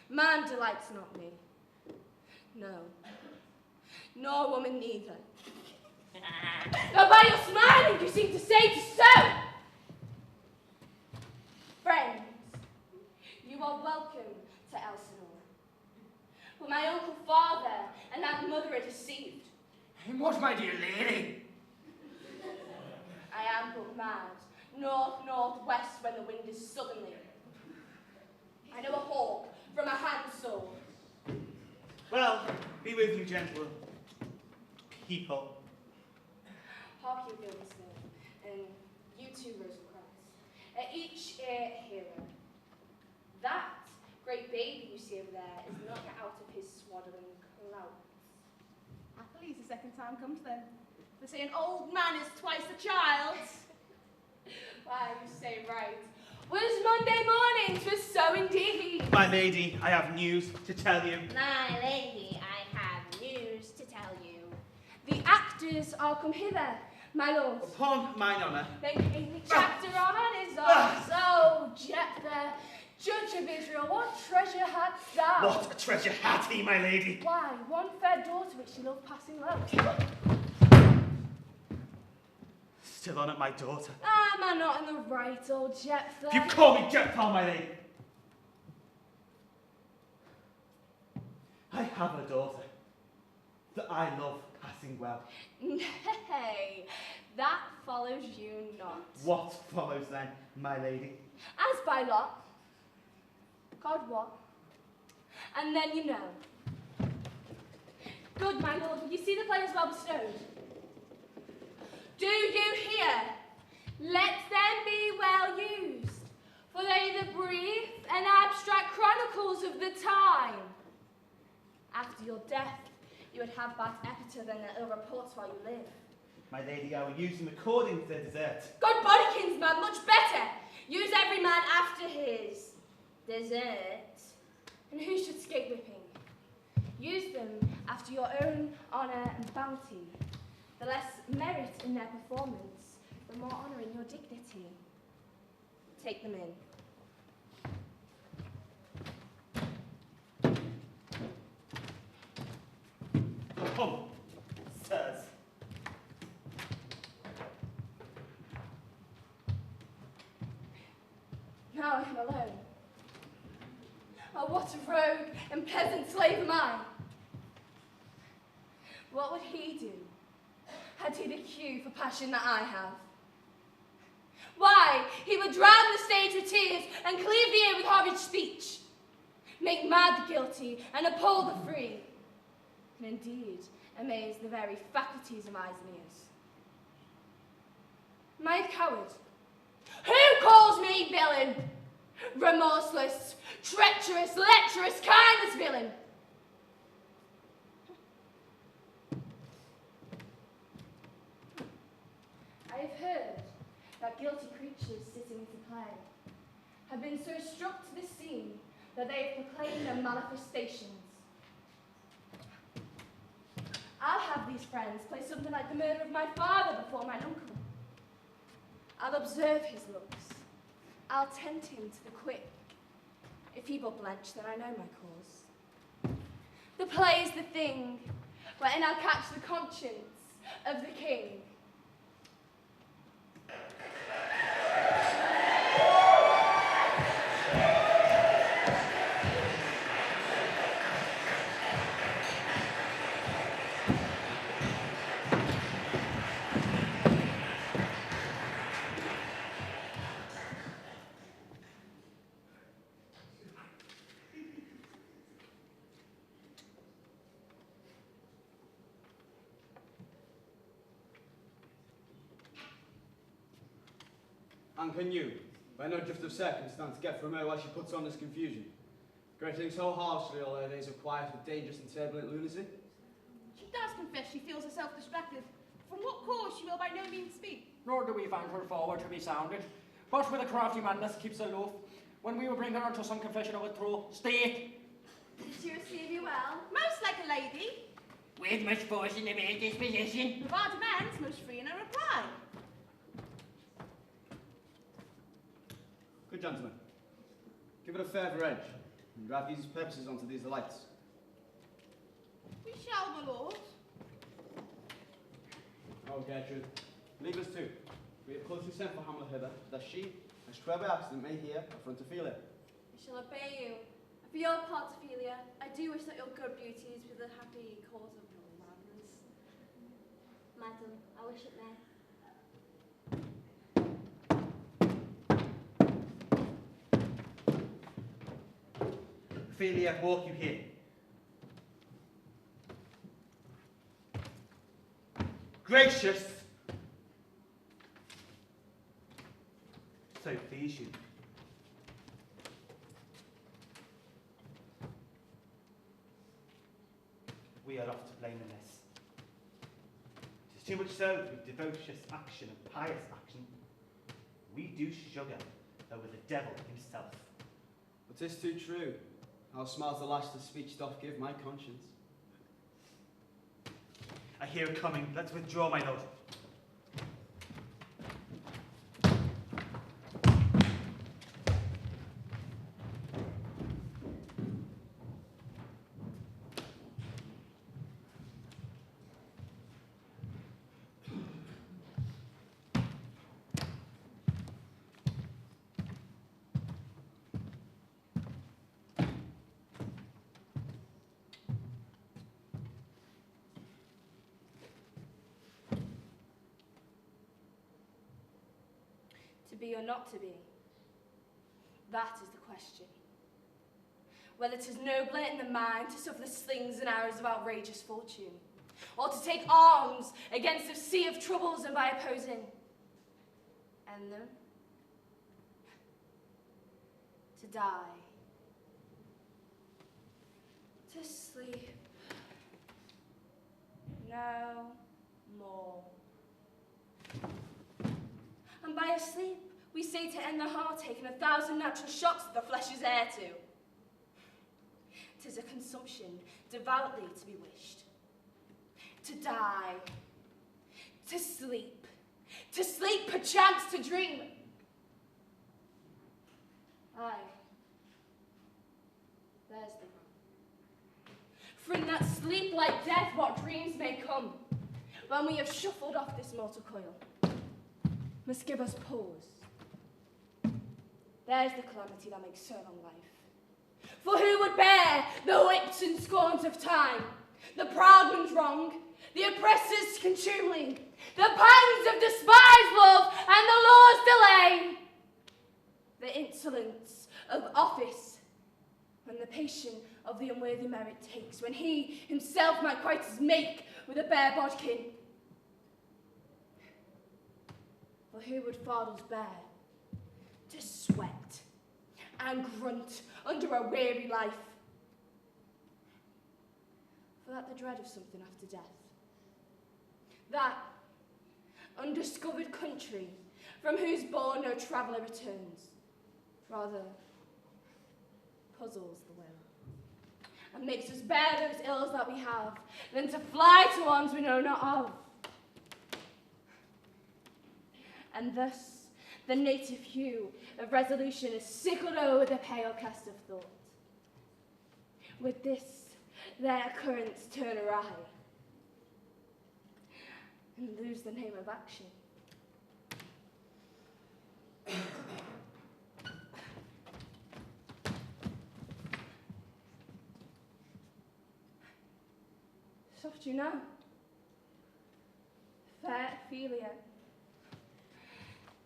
B: Man delights not me. No, nor woman neither. Though by your smiling you seem to say to so. Friends, you are welcome to Elsinore. Where my uncle
H: What, my dear lady?
B: I am but mad, north, northwest when the wind is southerly. I know a hawk from a handsaw.
F: Well, be with you, gentle people.
B: Hark you, Gildersleeve, and you too, Rosencrantz. Each a hero. That great baby you see over there is not yet out of his swaddling clouds.
C: Happily, the second time comes then. They say an old man is twice a child.
B: Why, you say right. Was Monday morning, 'twas so indeed.
F: My lady, I have news to tell you.
G: My lady, I have news to tell you.
B: The actors are come hither, my lord.
F: Upon mine honour.
B: Then came the chapter on his arms. Oh, Jephthah, judge of Israel, what treasure hadst thou?
F: What a treasure had he, my lady?
B: Why, one fair daughter which she loved passing low.
F: Still on at my daughter.
B: Am I not in the right, old Jephthah?
F: You call me Jephthah, my lady. I have a daughter that I love passing well.
B: Nay, that follows you not.
F: What follows then, my lady?
B: As by lot, God wot, and then you know. Good, my lord, you see the players well bestowed. Do you hear? Let them be well used, for they the brief and abstract chronicles of the time. After your death, you would have but epitaph and ill reports while you live.
F: My lady, I will use them according to their desert.
B: Good body, kinsman, much better. Use every man after his desert. And who should escape whipping? Use them after your own honour and bounty. The less merit in their performance, the more honour in your dignity. Take them in.
F: Come, sirs.
B: Now I am alone. Oh, what a rogue and peasant slave am I! What would he do, had he the cue for passion that I have? Why, he would drown the stage with tears and cleave the ear with horrid speech, make mad the guilty and appall the free, and indeed amaze the very faculties of eyes and ears. Am I a coward? Who calls me villain? Remorseless, treacherous, lecherous, kindless villain. I have heard that guilty creatures sitting to play have been so struck to the scene that they have proclaimed their manifestations. I'll have these friends play something like the murder of my father before mine uncle. I'll observe his looks. I'll tempt him to the quick. If he but blench, then I know my cause. The play is the thing wherein I'll catch the conscience of the king.
D: And can you, by no drift of circumstance, get from her while she puts on this confusion, grating so harshly all her days of quiet with dangerous and turbulent lunacy?
C: She does confess she feels herself distracted. From what cause she will by no means speak.
H: Nor do we find her forward to be sounded, but with a crafty madness keeps aloof. When we will bring her unto some confession of a true state.
G: Did she receive you well?
C: Most like a lady.
H: With much force in the main disposition.
C: Of our demands, most free in her reply.
D: Good gentlemen, give it a further edge, and drive these purposes onto these delights.
C: We shall, my lord.
D: Oh, Gertrude, leave us too. We have closely sent for Hamlet hither, that she, as twere by accident, may hear affront Ophelia.
G: I shall obey you. For your part, Ophelia, I do wish that your good beauties be the happy cause of your madness. Madam, I wish it may.
F: Ophelia, walk you here. Gracious! So please you. We are off to blame in this. Tis too much so with devocious action and pious action. We do sugar over the devil himself.
D: But 'tis too true. How smiles the lash the speech doth give my conscience.
F: I hear it coming. Let's withdraw, my lord.
B: To be or not to be? That is the question. Whether 'tis nobler in the mind to suffer the slings and arrows of outrageous fortune, or to take arms against a sea of troubles and by opposing end them, to die, to sleep, no more. And by asleep, we say to end the heartache and 1,000 natural shocks that the flesh is heir to. 'Tis a consumption devoutly to be wished. To die, to sleep perchance to dream. Aye, there's the rub. For in that sleep like death, what dreams may come, when we have shuffled off this mortal coil, must give us pause. There's the calamity that makes so long life. For who would bear the whips and scorns of time, the proud man's wrong, the oppressor's contumely, the pangs of despised love and the law's delay, the insolence of office, when the patient of the unworthy merit takes, when he himself might quite as make with a bare bodkin? For who would fardels bear to sweat and grunt under a weary life? For that the dread of something after death, that undiscovered country from whose bourne no traveller returns, rather puzzles the will, and makes us bear those ills that we have, than to fly to ones we know not of. And thus the native hue of resolution is sickled o'er the pale cast of thought. With this their currents turn awry, and lose the name of action. Soft you now, fair Ophelia,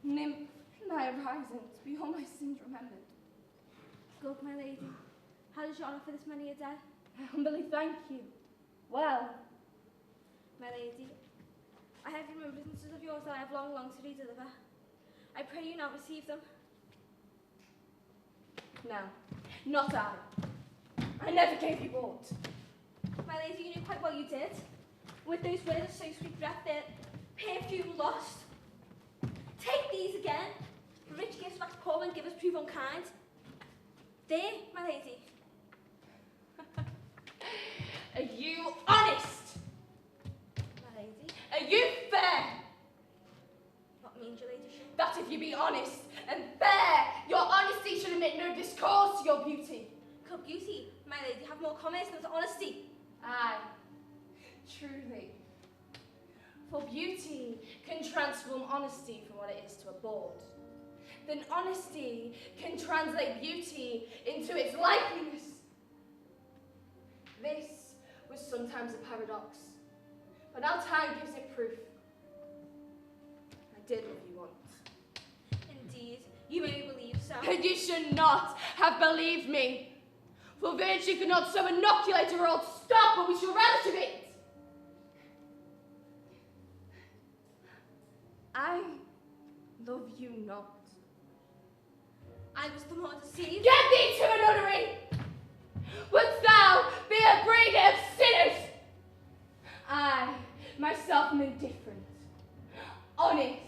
B: nymph in thy horizons, be all my sins remembered.
G: Good, my lady. How does your honour for this many a day?
B: I humbly thank you. Well,
G: My lady, I have removed instances of yours that I have long longed to redeliver. I pray you now receive them.
B: no, not I. I never gave you aught.
G: My lady, you knew quite well you did. With those words of so sweet breath, their perfume lost. Take these again. The rich gifts wax poor and givers prove unkind. There, my lady.
B: Are you honest?
G: My lady.
B: Are you fair?
G: What means your ladyship?
B: That if you be honest and fair, your honesty should admit no discourse to your beauty.
G: Could beauty, my lady, have more commerce than honesty?
B: Aye, truly. For beauty can transform honesty from what it is to a bawd. Then honesty can translate beauty into its likeness. This was sometimes a paradox, but now time gives it proof. I did love you once.
G: Indeed, you may believe so.
B: And you should not have believed me. For virtue could not so inoculate a world stop what we shall relish of it. I love you not.
G: I was the more deceived.
B: Get thee to a nunnery! Wouldst thou be a breeder of sinners? I, myself, am indifferent, honest,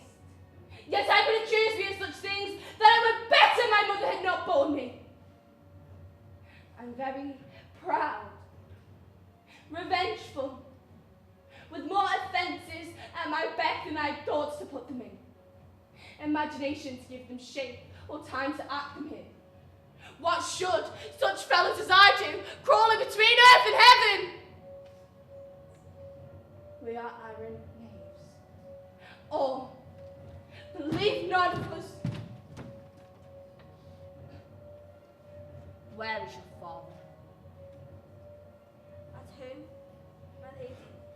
B: yet I would accuse me of such things that I were better my mother had not borne me. I'm very proud, revengeful, with more offences at my beck than I had thoughts to put them in, imagination to give them shape, or time to act them in. What should such fellows as I do, crawling between earth and heaven? We are iron knaves. Or, believe none of us. Where is your father?
G: At home, my lady.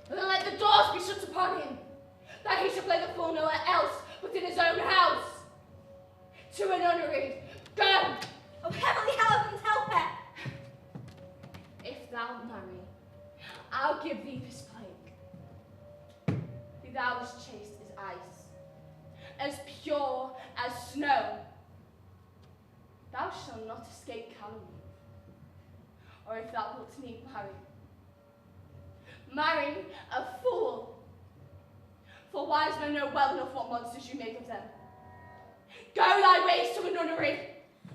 B: Then let the doors be shut upon him, that he should play the fool nowhere else but in his own house. To a nunnery, go!
G: Oh, heavenly heavens, help her!
B: If thou marry, I'll give thee this plague. Be thou as chaste as ice, as pure as snow. Thou shalt not escape calumny. Or if thou wilt need marry a fool. For wise men know well enough what monsters you make of them. Go thy ways to a nunnery.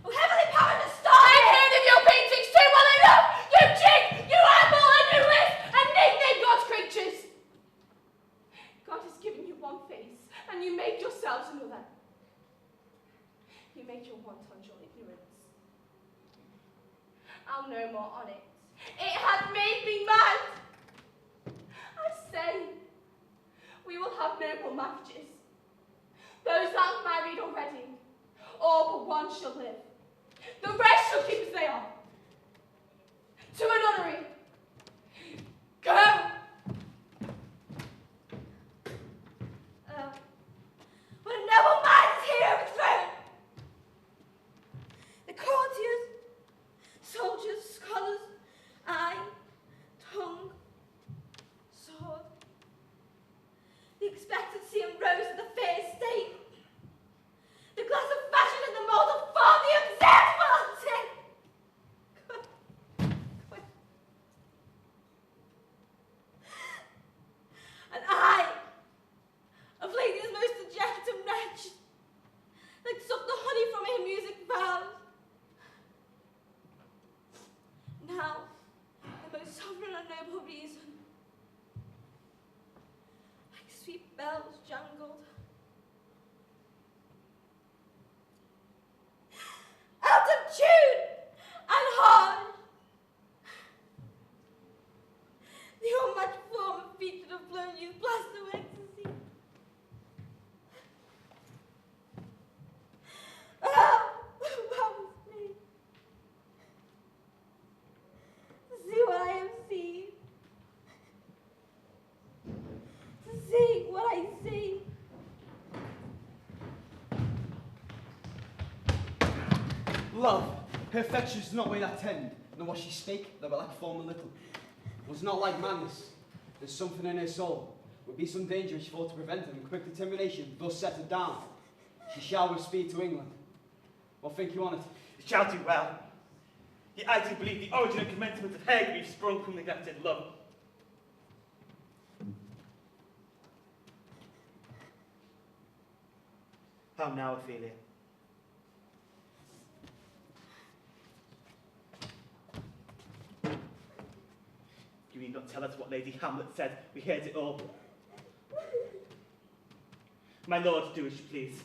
G: Oh, heavenly power, to stop
B: I've heard of your paintings too well enough! You cheat! You eyeball and you list! And nickname God's creatures! God has given you one face, and you make yourselves another. You make your wanton your ignorance. I'll no more on it. It hath made me mad! I say, we will have no more marriages. Those that are married already, all but one shall live. The rest shall keep as they are. To a nunnery. Go!
G: Oh, what a noble mind is here overthrown! The courtiers, soldiers, scholars, eye, tongue, sword. The expectancy and rose of the fair state. The glass of fashion and the mold of form, the observed mountain. And I, of ladies most dejected and wretched, that sucked the honey from her music vows. Now, the most sovereign and noble reason, like sweet bells jangled, out of tune and hard. The unmatched form and feature of blown youth blast of ecstasy. Ah, woe is me. To see what I have seen. To see what I see.
D: Love, her affections do not weigh that tend, nor what she spake, though but like form a little. Was not like madness. There's something in her soul. Would be some danger if she thought to prevent it, and quick determination thus set her down. She shall with speed to England. What think you on it?
F: It shall do well. Yet I do believe the origin and commencement of her grief sprung from neglected love. How now, Ophelia? You need not tell us what Lady Hamlet said. We heard it all. My lord, do as you please.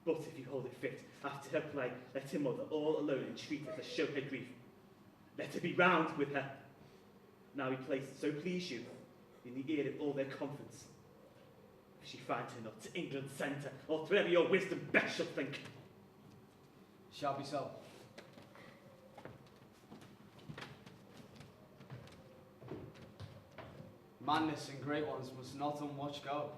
F: But if you hold it fit, after her play, let her mother all alone entreat her to show her grief. Let her be round with her. Now we place, so please you, in the ear of all their conference. If she find her not, to England send her, or to wherever your wisdom best shall think.
D: Shall be so. Madness and great ones must not unwatched go.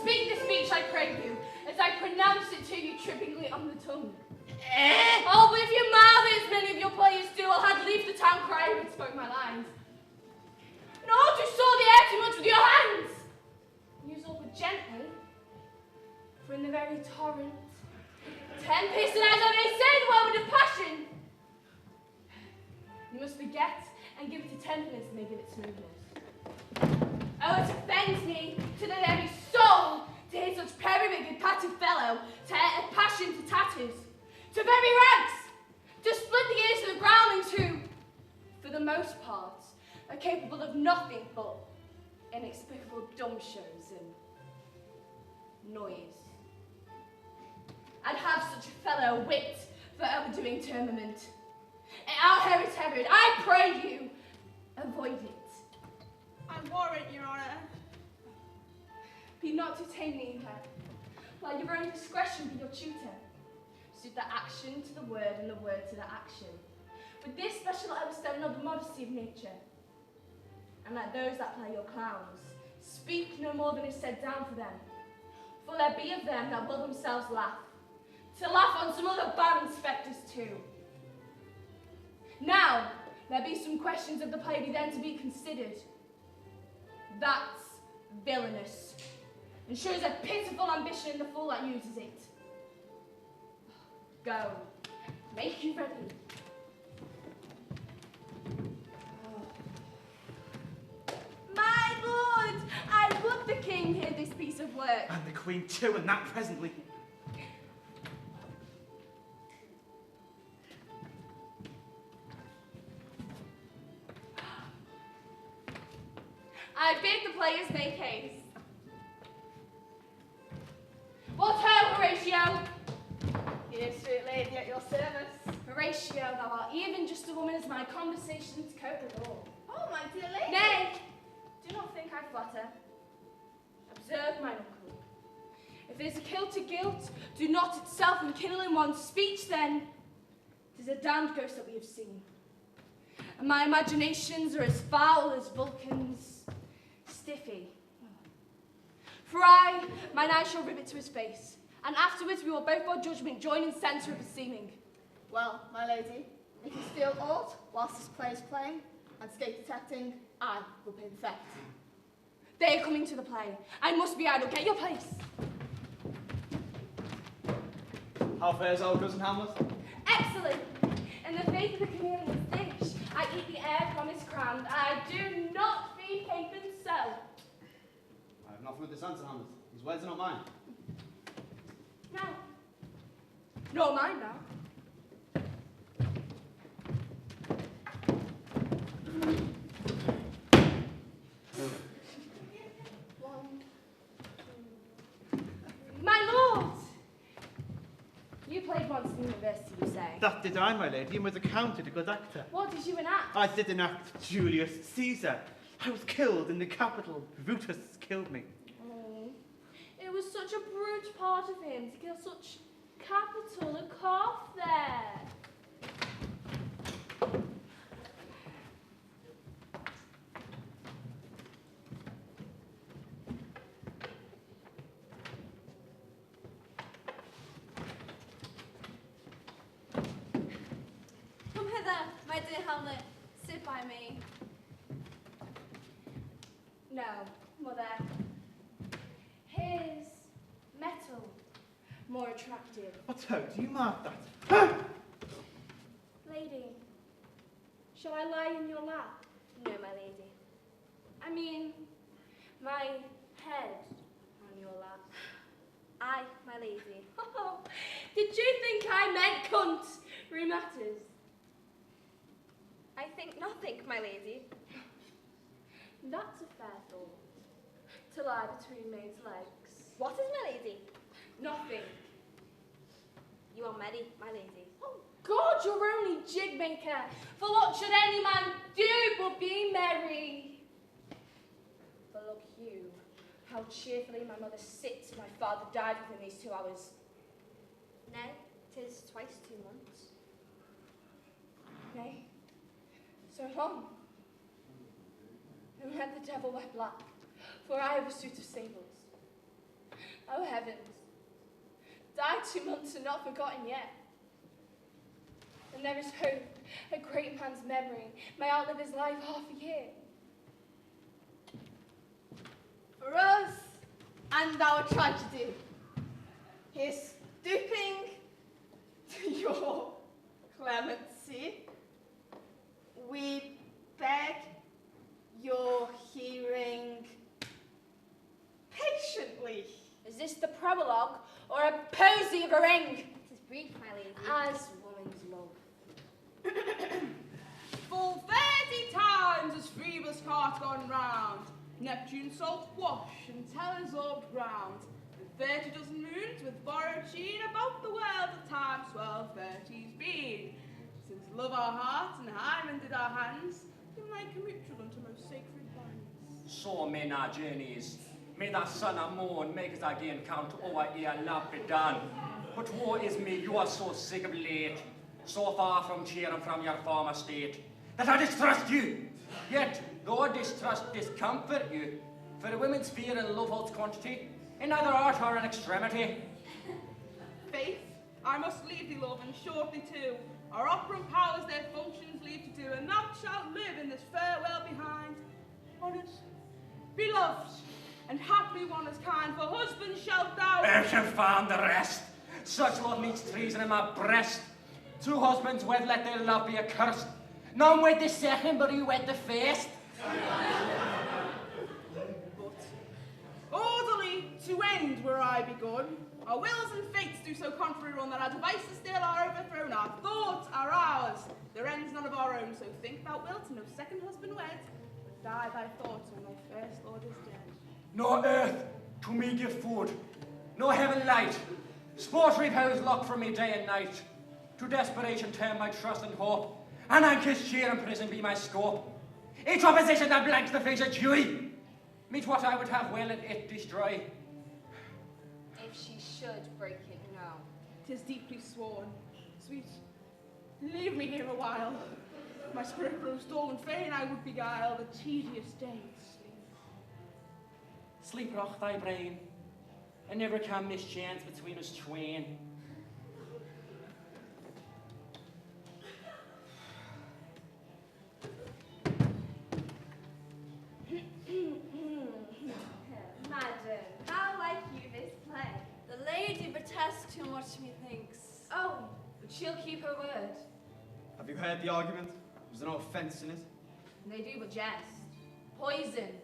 B: Speak the speech, I pray you, as I pronounce it to you trippingly on the tongue. Oh, with your mouth, as many of your players do, I'll have leave the town crying and spoke my lines. Nor to soar the air too much with your hands. Use all but gently, for in the very torrent, tempest, and as I may say the word with a passion, you must forget and give it to tenderness and may give it smoothness. Oh, it offends me to the very soul to hear such periwigged patty fellow tear a passion to tatters, to very rags, to split the ears of the groundlings who, for the most part, are capable of nothing but inexplicable dumb shows and noise. I'd have such a fellow whipped for overdoing termament. Our heritage, I pray you, avoid it.
C: I warrant, Your Honour.
B: Be not detained neither. Let your own discretion be your tutor. Suit the action to the word and the word to the action. With this special I bestow not the modesty of nature. And let those that play your clowns speak no more than is said down for them. For there be of them that will themselves laugh, to laugh on some other barren spectres too. Now, there be some questions of the play be then to be considered. That's villainous, and shows a pitiful ambition in the fool that uses it. Go, make you ready.
G: My lord, I would the king hear this piece of work.
F: And the queen too, and that presently.
B: I bid the players make haste. What ho, Horatio?
A: Here, sweet lady, at your service.
B: Horatio, thou art even just a woman as my conversations cope with all.
A: Oh, my dear lady.
B: Nay, do not think I flatter. Observe, mine uncle. If it is a kill to guilt, do not itself enkindle in one's speech, then 'tis a damned ghost that we have seen. And my imaginations are as foul as Vulcan's stiffy. For mine eye shall rivet to his face, and afterwards we will both for judgment join in centre of his seeming.
A: Well, my lady, if you steal aught whilst this play is playing, and escape detecting, I will pay the theft.
B: They are coming to the play. I must be idle. Get your place.
D: How fares our cousin Hamlet?
B: Excellent. In the faith of the chameleon's dish, I eat the air from his crown. I do not feed capons so.
D: I have nothing with this answer, Hamlet. His words are not mine.
B: No. Nor mine now. My lord! You played once in university, you say?
F: That did I, my lady, and was accounted a good actor.
B: What did you enact?
F: I did enact Julius Caesar. I was killed in the Capitol. Brutus killed me.
B: Oh, it was such a brute part of him to kill such capital a calf there.
G: Come hither, my dear Hamlet. Sit by me.
B: No, mother. His metal more attractive.
F: What ho, do you mark that?
B: Lady, shall I lie in your lap?
G: No, my lady.
B: I mean, my head on your lap.
G: I, my lady.
B: Oh, did you think I meant cunt? Rheumatis.
G: I think nothing, my lady.
B: That's a fair thought. To lie between maids' legs.
G: What is my lady?
B: Nothing.
G: You are merry, my lady.
B: Oh God, you're only jig maker. For what should any man do but be merry? But look you, how cheerfully my mother sits and my father died within these 2 hours.
G: Nay, 'tis twice 2 months.
B: Nay, so long. And let the devil wear black, for I have a suit of sables. Oh heavens, died 2 months and not forgotten yet. And there is hope, a great man's memory may outlive his life half a year.
A: For us and our tragedy, here's stooping to your clemency. We beg your hearing patiently.
B: Is this the prologue or a posy of a ring?
G: 'Tis brief, my lady.
B: As woman's love.
C: Full 30 times has Phoebus' cart gone round, Neptune's salt wash and Tellur's orbed ground, and 30 dozen moons with borrowed sheen about the world of time 1230's been. Since love our hearts and Hymen did our hands, in like a mutual unto most sacred bands.
H: So men our journeys, may the sun and moon make us again count our ere love be done. But woe is me, you are so sick of late, so far from cheer and from your former state, that I distrust you. Yet, though distrust discomfort you, for the women's fear and love holds quantity, in neither art or in extremity.
C: Faith, I must leave thee, love, and shortly too. Our operant powers their functions leave to do, and thou shalt live in this farewell behind. Honoured, beloved, and happily one as kind, for husband shalt thou.
H: I shall find the rest. Such love meets treason in my breast. 2 husbands wed, let their love be accursed. None wed the second, but he wed the first.
C: But orderly to end where I begun, our wills and fates do so contrary run that our devices still are overthrown, our thoughts are ours, their ends none of our own. So think thou wilt no second husband wed, but die thy thoughts when thy first lord is dead.
H: No earth to me give food, no heaven light. Sport repose locked from me day and night. To desperation turn my trust and hope, and anchor's cheer and prison be my scope. Each opposition that blanks the face of joy, meet what I would have will and it destroy.
B: If she should break it now.
C: 'Tis deeply sworn. Sweet, leave me here a while. My spirit grows dull, and fain I would beguile the tedious day with sleep.
H: Sleep rock thy brain, and never can mischance between us twain.
G: Madam, how like you this play? The lady protests too much, methinks.
B: Oh, but she'll keep her word.
D: Have you heard the argument? Was there no offence in it?
B: They do but jest. Poison.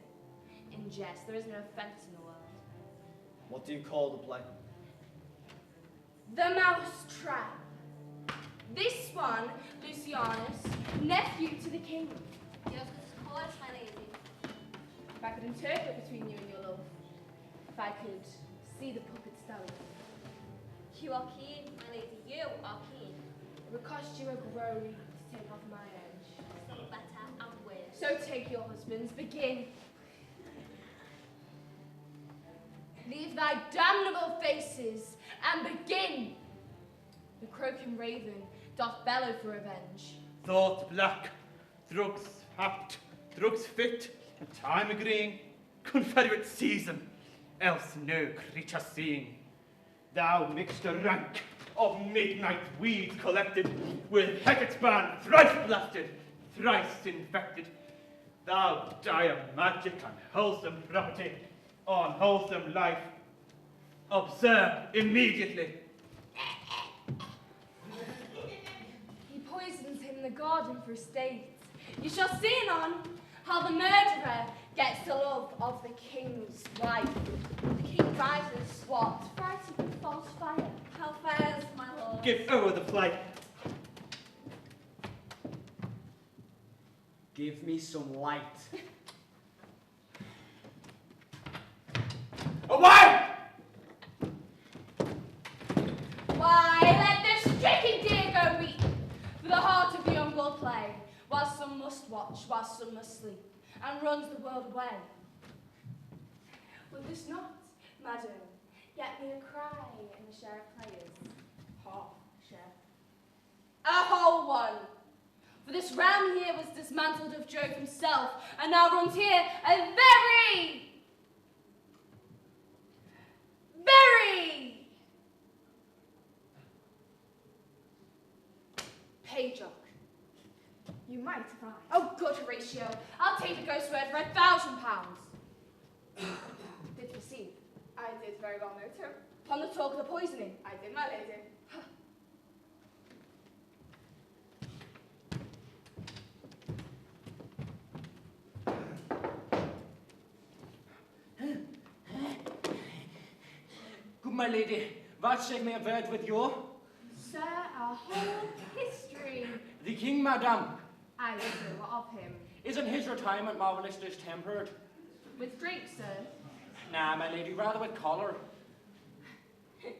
B: In jest, there is no offence in the world.
D: What do you call the play?
B: The Mouse Trap. This one, Lucianus, nephew to the king.
G: Yours was cause, my lady.
B: If I could interpret between you and your love, if I could see the puppet stallion,
G: You are keen, my lady, you are keen.
B: it would cost you a groan to take off my edge.
G: Still better and worse.
B: So take your husbands, begin. Leave thy damnable faces and begin. The croaking raven doth bellow for revenge.
F: Thought black, drugs apt, drugs fit, and time agreeing, confederate season, else no creature seeing. Thou mixture rank of midnight weeds collected, with Hecate's band thrice blasted, thrice infected. Thou dire magic on wholesome property, on wholesome life, observe immediately.
B: He poisons him in the garden for estate. You shall see anon how the murderer gets the love of the king's wife.
G: The king rises.
B: What?
G: Frightened with false fire. How fares, my lord?
F: Give o'er the flight.
D: Give me some light.
F: Away!
B: some must watch, while some must sleep, and runs the world away. Will this not, madam, get me a cry in the share of players? Half share. A whole one! For this realm here was dismantled of Jove himself, and now runs here a very Payjock. You might if I. Oh, good, Horatio. I'll take the ghost word for £1,000. Did you see?
A: I did very well there too.
B: Upon the talk of the poisoning.
A: I did, my lady.
H: Good my lady, vouchsafe me a word with you.
B: Sir, our whole history.
H: The king, madam.
B: I know of him.
H: Isn't his retirement marvellous distempered?
B: With drink, sir.
H: Nah, my lady, rather with choler.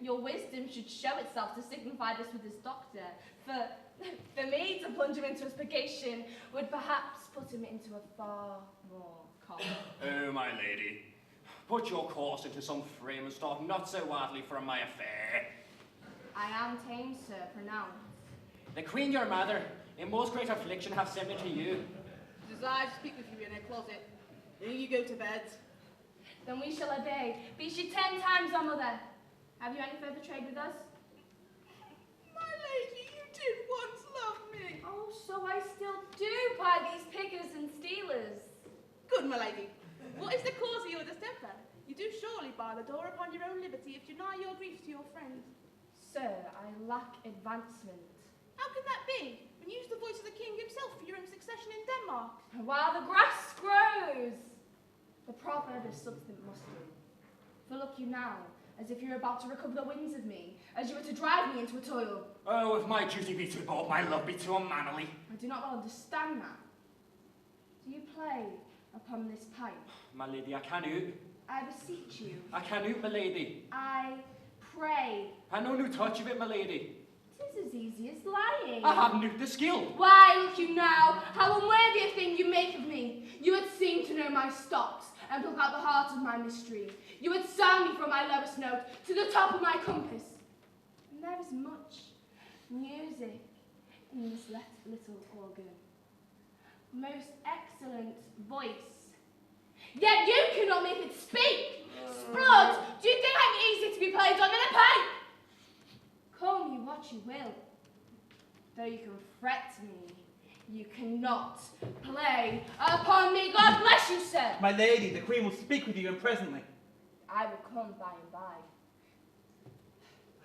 B: Your wisdom should show itself to signify this with his doctor. For me to plunge him into his purgation would perhaps put him into a far more cholera.
H: Oh, my lady. Put your course into some frame and start not so wildly from my affair.
B: I am tame, sir, pronounced.
H: The queen, your mother, in most great affliction, hath sent me to you.
C: Desire to speak with you in her closet. Here you go to bed.
B: Then we shall obey, be she 10 times our mother. Have you any further trade with us?
C: My lady, you did once love me.
B: Oh, so I still do by these pickers and stealers.
C: Good, my lady. What is the cause of your distemper? You do surely bar the door upon your own liberty if you deny your griefs to your friend.
B: Sir, I lack advancement.
C: How can that be? When you use the voice of the king himself for your own succession in Denmark.
B: And while the grass grows, the proverb is something must do. For look you now, as if you're about to recover the winds of me, as you were to drive me into a toil.
H: Oh, if my duty be too bold, my love be too unmannerly.
B: I do not well understand that. Do you play upon this pipe?
H: My lady, I cannot.
B: I beseech you.
H: I cannot, my lady.
B: I pray.
H: I know no touch of it, my lady.
B: 'Tis as easy as lying.
H: I have not the skill.
B: Why, look you now, how unworthy a thing you make of me. You would seem to know my stops, and look out the heart of my mystery. You would sound me from my lowest note to the top of my compass. And there is much music in this little organ. Most excellent voice. Yet you cannot make it speak. Splud, do you think I'm easy to be played on in a pipe? Call me what you will. Though you can fret me, you cannot play upon me. God bless you, sir.
F: My lady, the queen will speak with you presently.
B: I will come by and by.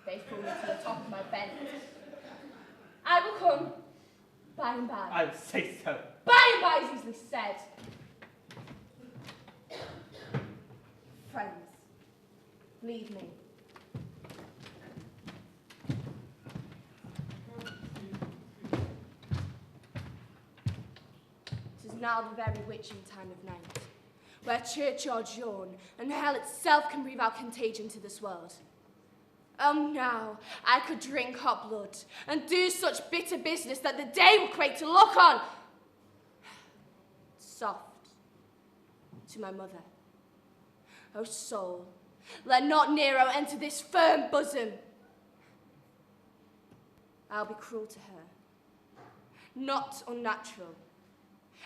B: They pull me to the top of my bed. I will come by and by.
F: I will say so.
B: By and by is easily said. Friends, leave me. 'Tis now the very witching time of night, where churchyards yawn, and hell itself can breathe out contagion to this world. Oh, now I could drink hot blood, and do such bitter business that the day will quake to look on. Soft to my mother. O soul, let not Nero enter this firm bosom. I'll be cruel to her, not unnatural.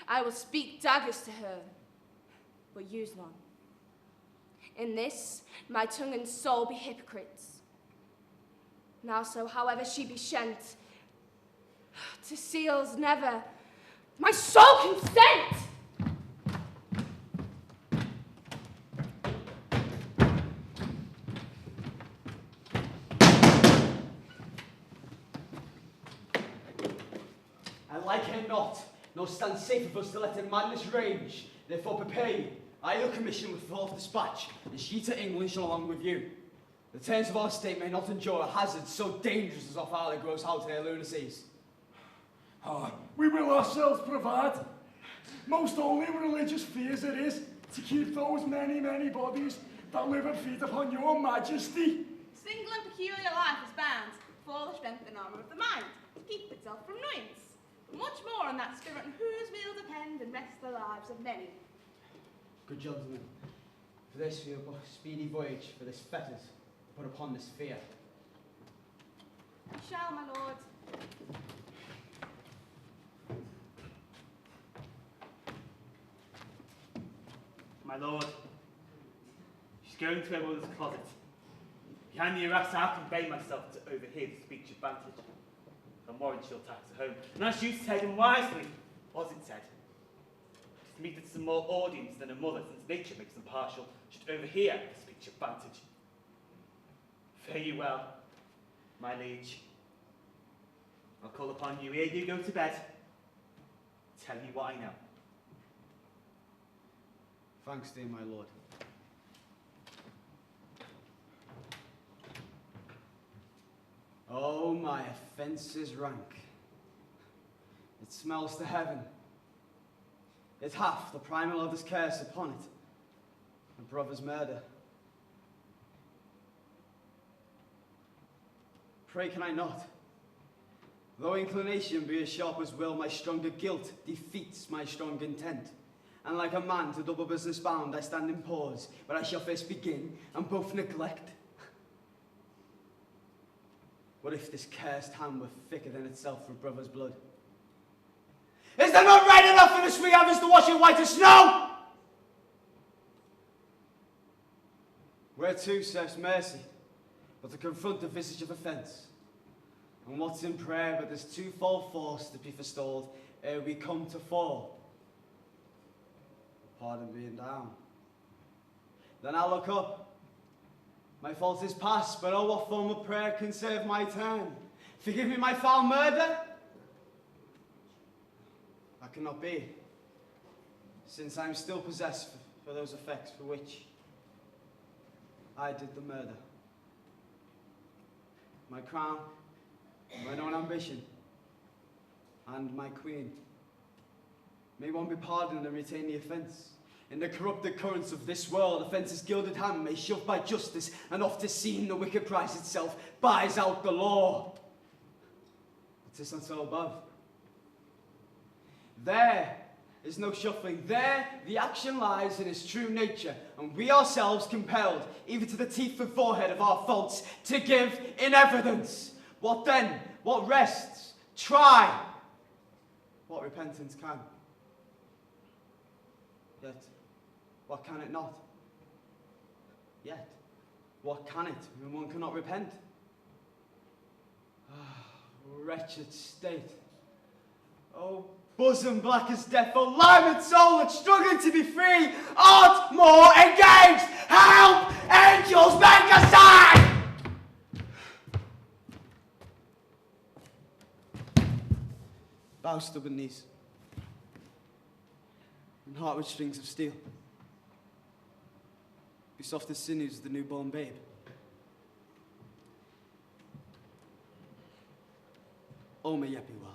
B: I will speak daggers to her, but use none. In this, my tongue and soul be hypocrites. Now so, however she be shent, to seals never my soul consent.
D: I like her not, nor stand safe of us to let her madness rage. Therefore prepare ye. I will commission with full dispatch, and she to England shall along with you. The terms of our state may not endure a hazard so dangerous as our father grows out in her lunacies.
I: We will ourselves provide. Most only religious fears it is to keep those many, many bodies that live and feed upon your majesty.
C: Single and peculiar life is bound for the strength and armour of the mind, to keep itself from noise. Much more on that spirit on whose will depend and rest the lives of many.
D: Good gentlemen, for this your speedy voyage, for this fetters put upon this fear.
C: We shall, my lord.
F: My lord, she's going to her mother's closet. Behind the arras, I'll convey myself to overhear the speech advantage. I'm worried she'll tax her home. And as you said, and wisely, was it said? To meet with some more audience than a mother, since nature makes them partial, should overhear the speech advantage. Fare you well, my liege. I'll call upon you ere you go to bed. Tell you what I know.
D: Thanks, dear my lord. Oh, my offence is rank. It smells to heaven. It hath the primal of his curse upon it, a brother's murder. Pray can I not? Though inclination be as sharp as will, my stronger guilt defeats my strong intent. And like a man to double business bound, I stand in pause, but I shall first begin, and both neglect. What if this cursed hand were thicker than itself for brother's blood? Is there not right enough for the sweet heavens to wash it white as snow? Whereto serves mercy, but to confront the visage of offence? And what's in prayer but this twofold force to be forestalled ere we come to fall? Pardon being down. Then I'll look up. My fault is past, but oh, what form of prayer can serve my turn? Forgive me my foul murder? That cannot be, since I am still possessed for those effects for which I did the murder. My crown, my own ambition, and my queen. May one be pardoned and retain the offence. In the corrupted currents of this world, offence's gilded hand may shove by justice, and oft is seen the wicked price itself buys out the law. But 'tis not so above. There is no shuffling. There the action lies in its true nature, and we ourselves compelled, even to the teeth and forehead of our faults, to give in evidence. What then? What rests? Try what repentance can. Yet, what can it not? Yet, what can it when one cannot repent? Ah, wretched state. Oh, bosom black as death, oh, livid soul that's struggling to be free, art more engaged! Help! Angels, make a sign! Bow stubborn knees, and heart with strings of steel. Be soft as sinews of the newborn babe. All may yet be well.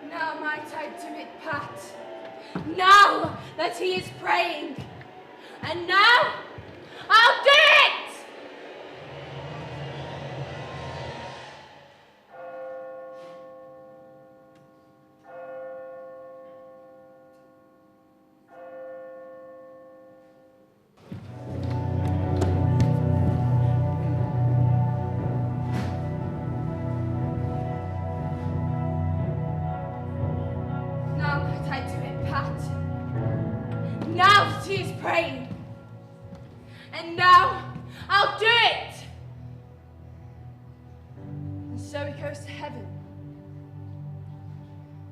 B: Now might I do it, Pat. Now that he is praying. And now I'll do it! Praying. And now I'll do it. And so he goes to heaven.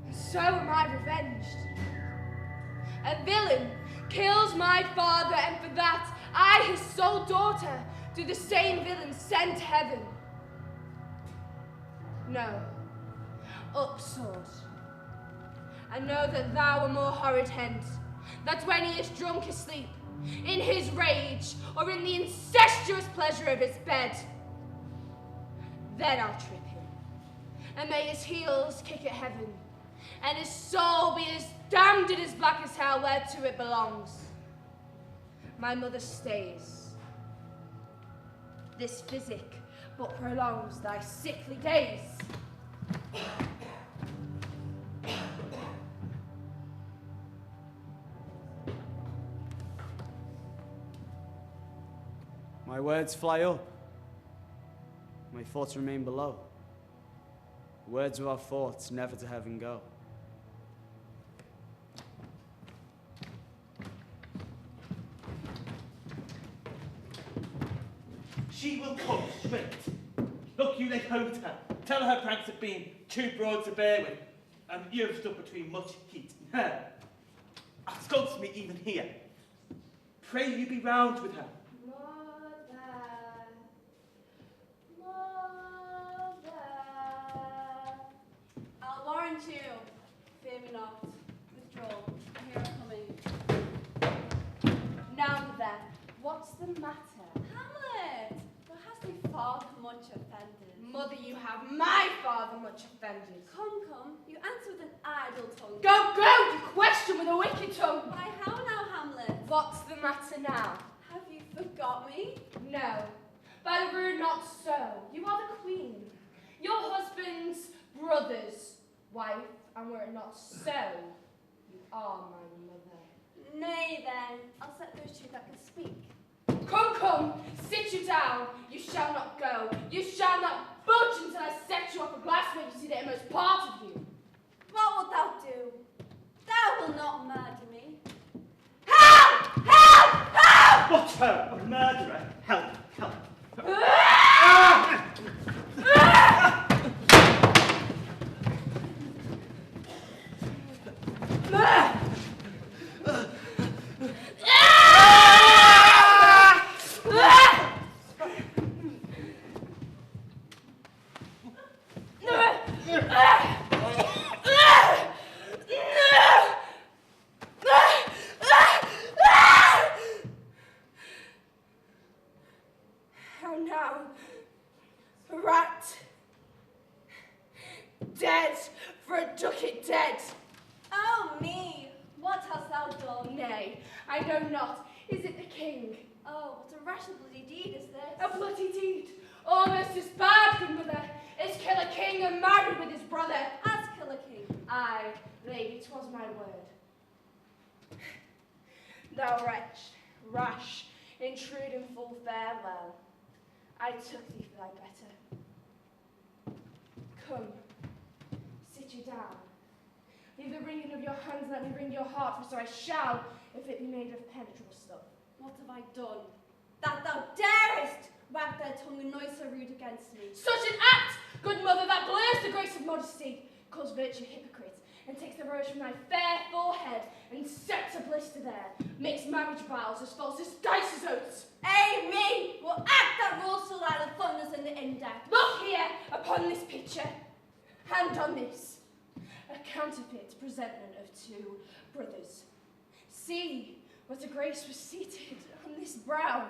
B: And so am I revenged. A villain kills my father, and for that I, his sole daughter, do the same villain send to heaven. No, up sword. I know that thou are more horrid hence, that when he is drunk asleep, in his rage, or in the incestuous pleasure of his bed, then I'll trip him, and may his heels kick at heaven, and his soul be as damned and as black as hell whereto it belongs. My mother stays. This physic but prolongs thy sickly days.
D: My words fly up. My thoughts remain below. Words without thoughts never to heaven go.
F: She will come straight. Look, you lay hold her. Tell her pranks have been too broad to bear with, and you have stood between much heat and her. Scold's me even here. Pray you be round with her.
G: I'll warrant you. Fear me not. Withdraw. I hear it coming.
B: Now then, what's the matter?
G: Hamlet! Thou hast thy father much offended.
B: Mother, you have my father much offended.
G: Come, you answer with an idle tongue.
B: Go, you question with a wicked tongue.
G: Why, how now, Hamlet?
B: What's the matter now?
G: Have you forgot me?
B: No, by the word not so. You are the queen. Your husband's brother's wife, and were it not so, you are my mother.
G: Nay then, I'll set those two that can speak.
B: Come, sit you down. You shall not go. You shall not budge until I set you up a glass where you see the inmost part of you.
G: What wilt thou do? Thou wilt not murder me.
B: Help!
F: What her? A murderer? Help!
B: How now? Rat. Dead for a ducat dead.
G: Oh me, what hast thou done?
B: Nay, I know not. Is it the king?
G: Oh, what a rash and bloody deed is this?
B: A bloody deed. Almost as bad, good mother, as kill a king and marry with his brother.
G: As kill a king.
B: Aye, lady, 'twas my word. Thou wretch, rash, intrude in full farewell. I took thee for thy better. Come, sit you down. Leave the wringing of your hands and let me wring your heart, for so I shall, if it be made of penetrable stuff.
G: What have I done? That thou darest wag thy tongue and noise so rude against me.
B: Such an act, good mother, that blurs the grace of modesty, calls virtue hypocrite, and takes the rose from thy fair forehead, and sets a blister there, makes marriage vows as false as dice's oaths.
G: Ay me, will act that rules so like the thunders in the index.
B: Look here, upon this picture, and on this, a counterfeit presentment of two brothers. See what a grace was seated on this brow.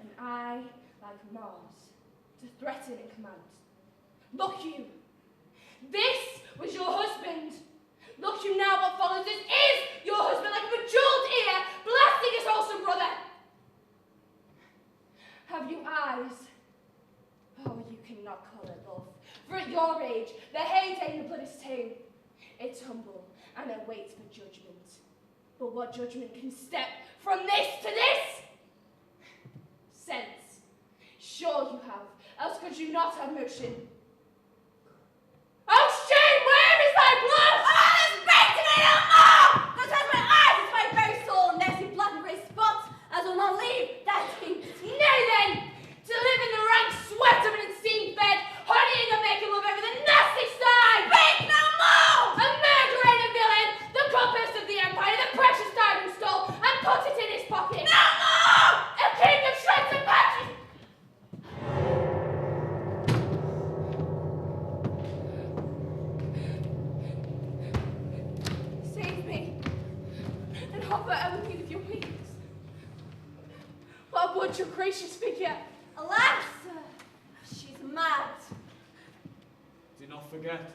B: And I, like Mars, to threaten and command. Look you, this was your husband. Look you now what follows. This is your husband, like a bejeweled ear, blasting his wholesome brother. Have you eyes? Oh, you cannot call it love. For at your age, the heyday in the blood is tame. It's humble, and it waits for judgment. But what judgment can step from this to this? Sense. Sure you have, else could you not have motion. Oh, shame, where is thy blood?
G: Oh, speak to me no more! Don't touch my eyes, it's my very soul, and there's your blood and grey spots, as will not leave that taint.
B: Nay then, to live in the rank sweat of an unseen bed, honeying and making love over the nasty side.
G: Speak no more!
B: A murdering a villain, the compass of the empire, the precious diamond stole, and put it in his pocket.
G: No more!
B: A king of shreds and patches. Save me, and hover ever me with your wings. What would your gracious figure?
G: Alas, she's mad.
D: Do not forget,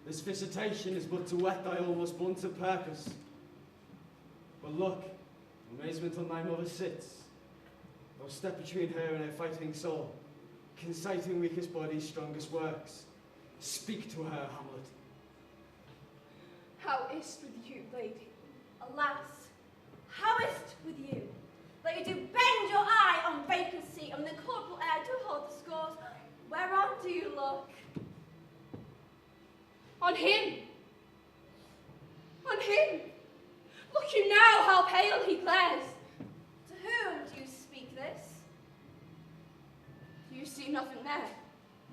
D: this visitation is but to whet thy almost blunted purpose. But look, amazement on thy mother sits. Thou step between her and her fighting soul. Conciting weakest bodies, strongest works. Speak to her, Hamlet.
B: How is't with you, lady?
G: Alas, how is't with you? That you do bend your eye on vacancy, and the corporal air to hold the scores. Whereon do you look?
B: On him! On him! Look you now how pale he glares!
G: To whom do you speak this?
B: Do you see nothing there?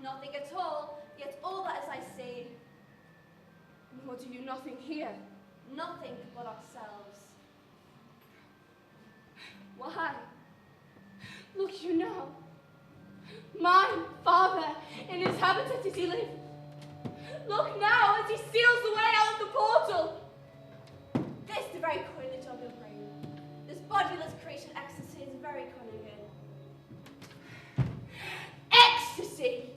G: Nothing at all, yet all that is I see.
B: Nor do you nothing here?
G: Nothing but ourselves.
B: Why? Look you now. My father, in his habitat does he live. Look now as he steals the way out of the portal.
G: This the very coinage of your brain. This bodiless creation ecstasy is very cunning in.
B: Ecstasy!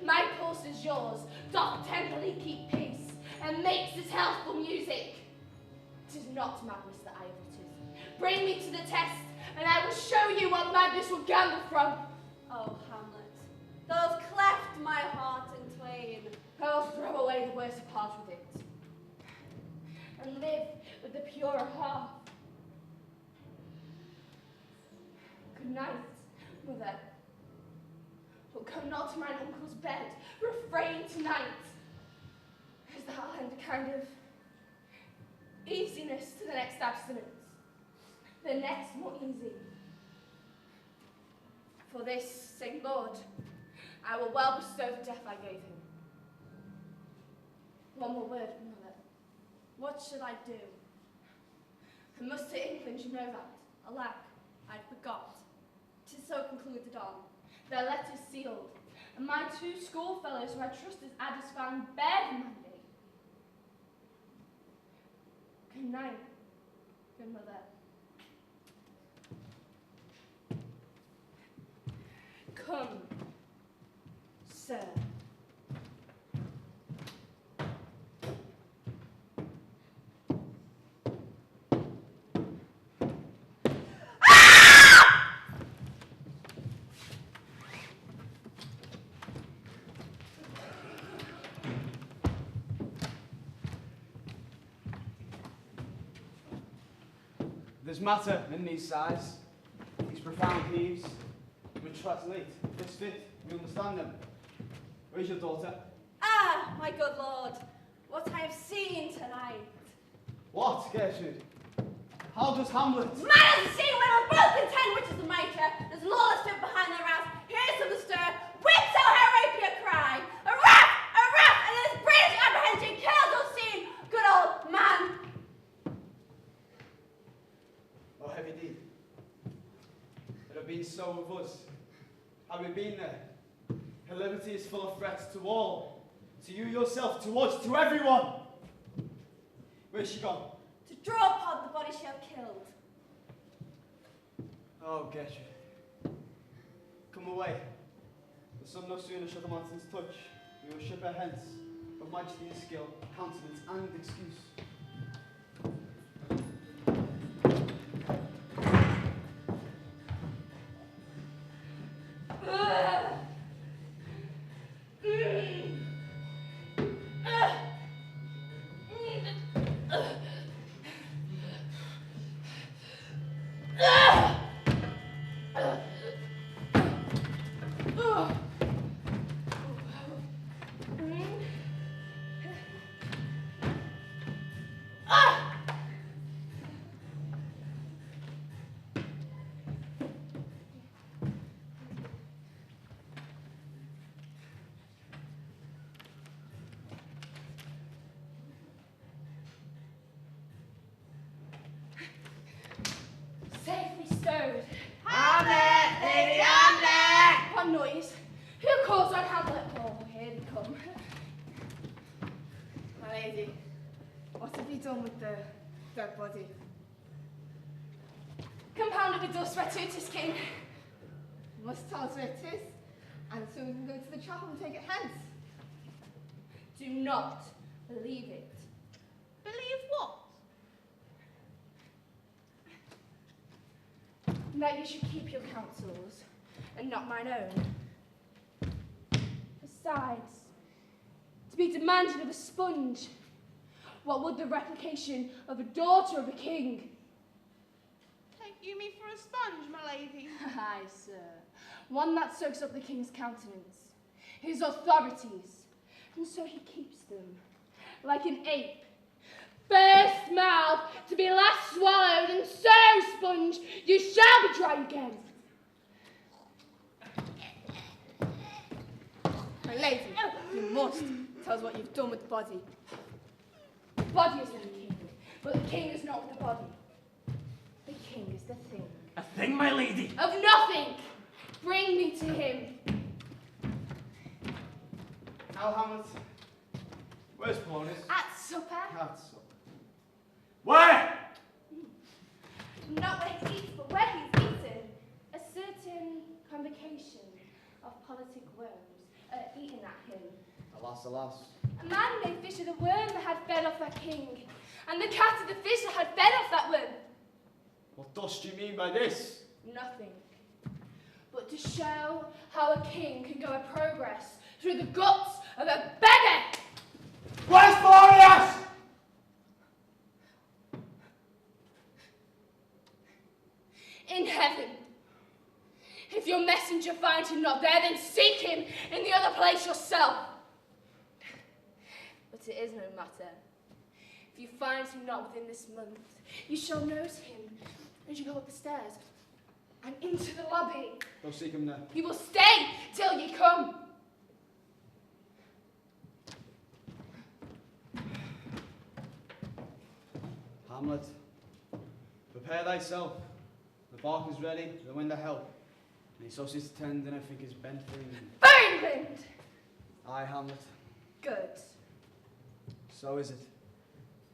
B: My pulse is yours, doth tenderly keep pace, and makes this healthful music. 'Tis not madness that I have uttered. Bring me to the test, and I will show you what madness will gather from.
G: Oh, Hamlet, thou hast cleft my heart in twain.
B: I will throw away the worst part with it, and live with the purer half. Good night, mother. But come not to mine uncle's bed. Refrain tonight, as thou lend a kind of easiness to the next abstinence, the next more easy. For this same Lord, I will well bestow the death I gave him. One more word, mother.
G: What should I do?
B: I must to England, you know that.
G: Alack, I'd forgot. 'Tis so concluded on.
B: Their letters sealed, and my 2 schoolfellows who I trust as adders found bare Monday. Good night, good mother. Come, sir.
D: There's matter in these sighs, these profound heaves. We translate, this fit, we understand them. Where's your daughter?
G: Ah, my good lord, what I have seen tonight.
D: What, Gertrude? How does Hamlet?
G: Man as the sea when we're both content, which is the mitre. There's lawless fit behind their house. Here's some stir. Whips out her rapier cry. A rap, and in his British apprehension kills Unseen. Good old man.
D: Oh, heavy deed. It have been so with us. Have we been there? Her liberty is full of threats to all. To you yourself, to us, to everyone. Where's she gone?
G: To draw upon the body she hath killed.
D: Oh, Gertrude. Come away. The sun no sooner shall the mountains touch. We will ship her hence, of majesty and skill, countenance and excuse.
B: Safely stowed.
C: Hamlet, Lady Hamlet!
B: What noise? Who calls on Hamlet? Oh, here they come.
A: My lady, what have you done with the dead body?
B: Compounded with dust where Tutus king.
A: You must tell us where it is, and soon we can go to the chapel and take it hence.
B: Do not believe it.
A: Believe what?
B: That you should keep your counsels, and not mine own. besides? To be demanded of a sponge? What would the replication of a daughter of a king?
C: Take you me for a sponge, my lady?
B: Aye, sir. One that soaks up the king's countenance, his authorities, and so he keeps them, like an ape, first mouth to be last swallowed, and so, sponge, you shall be dry again.
A: My lady, you must tell us what you've done with the body.
B: The body is with the king, but the king is not with the body. The king is the thing.
F: A thing, my lady?
B: Of nothing! Bring me to him.
D: Now, Hamlet, where's Polonius?
B: At supper?
D: At supper.
F: Where?
B: Not where he eats, but where he's eaten. A certain convocation of politic worms are eaten at him.
D: Alas, alas.
B: A man made fish of the worm that had fed off that king, and the cat of the fish that had fed off that worm.
D: What dost you mean by this?
B: Nothing. But to show how a king can go a progress through the guts of a beggar.
F: Where's Polonius?
B: In heaven. If your messenger find him not there, then seek him in the other place yourself. But it is no matter. If you find him not within this month, you shall notice him as you go up the stairs and into the lobby.
D: Go seek him there.
B: He will stay till ye come.
D: Hamlet, prepare thyself. The bark is ready, the wind a help. And his sauces tend, and I think is bent for England.
B: For England!
D: Aye, Hamlet,
B: Good.
D: so is it.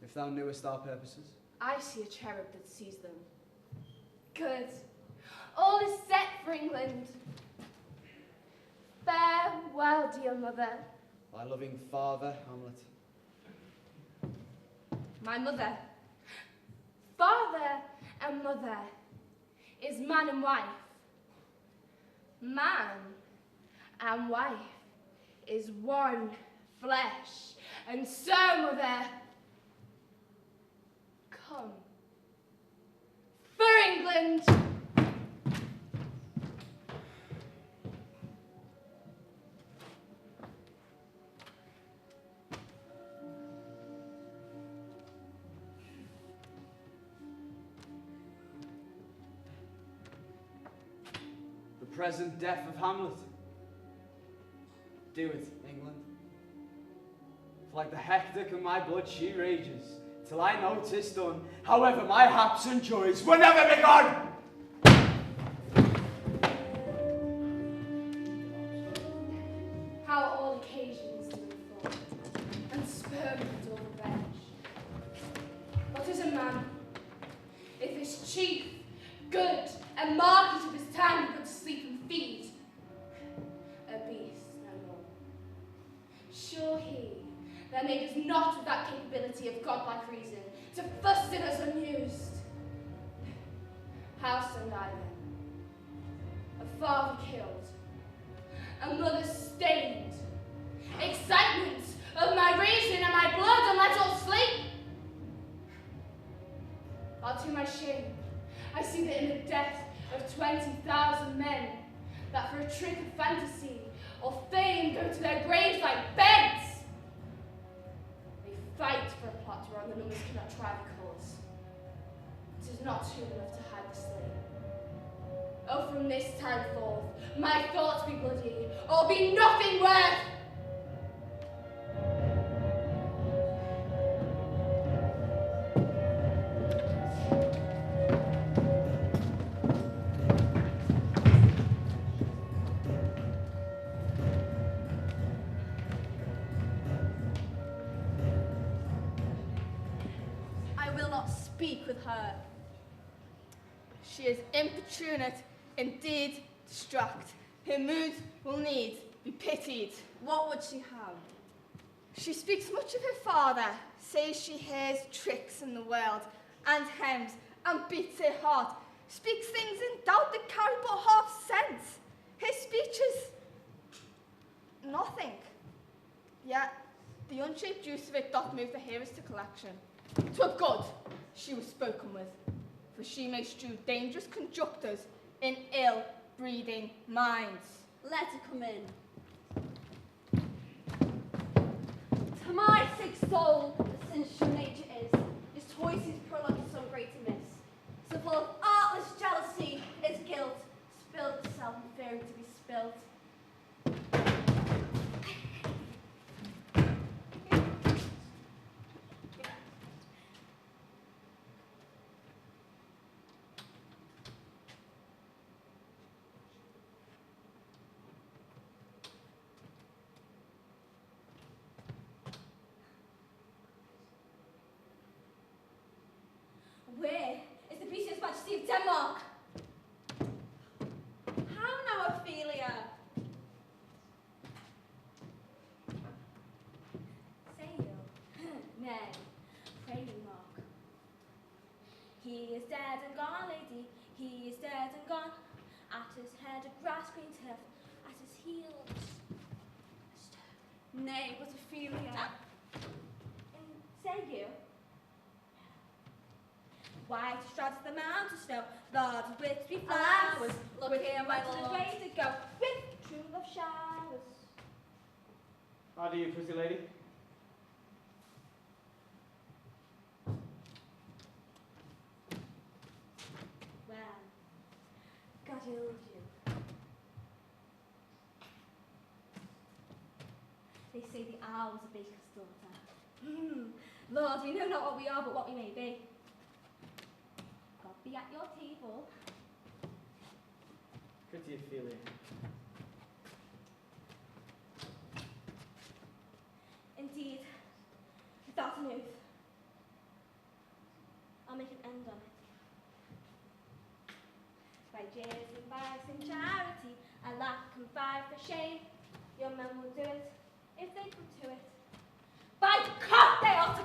D: If thou knewest our purposes.
B: I see a cherub that sees them. Good. All is set for England. Farewell, dear mother.
D: Thy loving father, Hamlet.
B: My mother. Father and mother is man and wife. Man and wife is one flesh. And so, mother, come. For England!
D: The present death of Hamlet. Do it, England. For like the hectic of my blood she rages, till I know 'tis done, however my haps and joys were never begun!
B: How all occasions do unfold, and sperm and all revenge. What is a man, if his chief, good, and market of his time could sleep and feed? A beast no more. Sure he, that made us not with that capability of godlike reason, to fuss in us unused. How stand I then? A father killed, a mother stained, excitement of my reason and my blood and let all sleep. While to my shame, I see that in the death of 20,000 men, that for a trick of fantasy or fame go to their graves like beds. They fight for a plot whereon the numbers cannot try the cause. It is not too enough to hide the slain. Oh, from this time forth, my thoughts be bloody, or be nothing worth.
A: I will not speak with her. She is importunate, indeed distract. Her mood will need be pitied.
G: What would she have?
A: She speaks much of her father, says she hears tricks in the world, and hems, and beats her heart, speaks things in doubt that carry but half sense. Her speech is nothing. Yet, the unshaped juice of it doth move the hearers to collection. 'Twere good she was spoken with, for she may strew dangerous conjunctors in ill-breeding minds.
G: Let her come in. To my sick soul, the sensual nature is toys his prologue is so great amiss. So full of artless jealousy, its guilt, spilled itself and fearing to be spilt. Where is the Priestess Majesty of Denmark? How now, Ophelia? Say you? Nay, pray you, Mark. He is dead and gone, lady. He is dead and gone. At his head a grass green turf, at his heels a stone.
B: Nay, but Ophelia.
G: And say you? White strads the mountain snow, Lord with three flowers.
B: Look
G: with
B: here, my
G: to the
B: lord.
G: way to go, with true love showers.
E: How do you, pretty lady?
G: Well, God healed you. They say the owl was a baker's daughter. Lord, we know not what we are, but what we may be. God be at your table.
E: Pretty Ophelia.
G: Indeed, without an oath, I'll make an end on it. By jeers and bags and charity, I laugh and fight for shame. Your men will do it, if they come to it. By God, they ought to...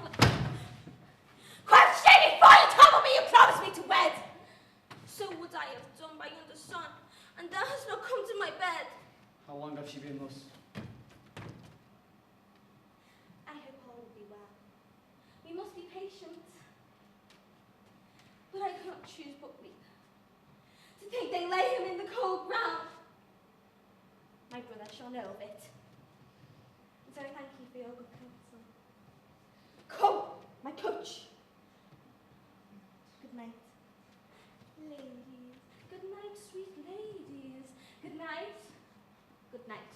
G: Quite shame before you tell me you promised me to wed! So would I have done by yonder sun, and thou hast not come to my bed.
D: How long have she been thus?
G: I hope all will be well. We must be patient. But I cannot choose but weep. To think they lay him in the cold ground. My brother shall know of it. And so I thank you for your good counsel. Come, my coach. Good night. Ladies, good night, sweet ladies. Good night. Good night.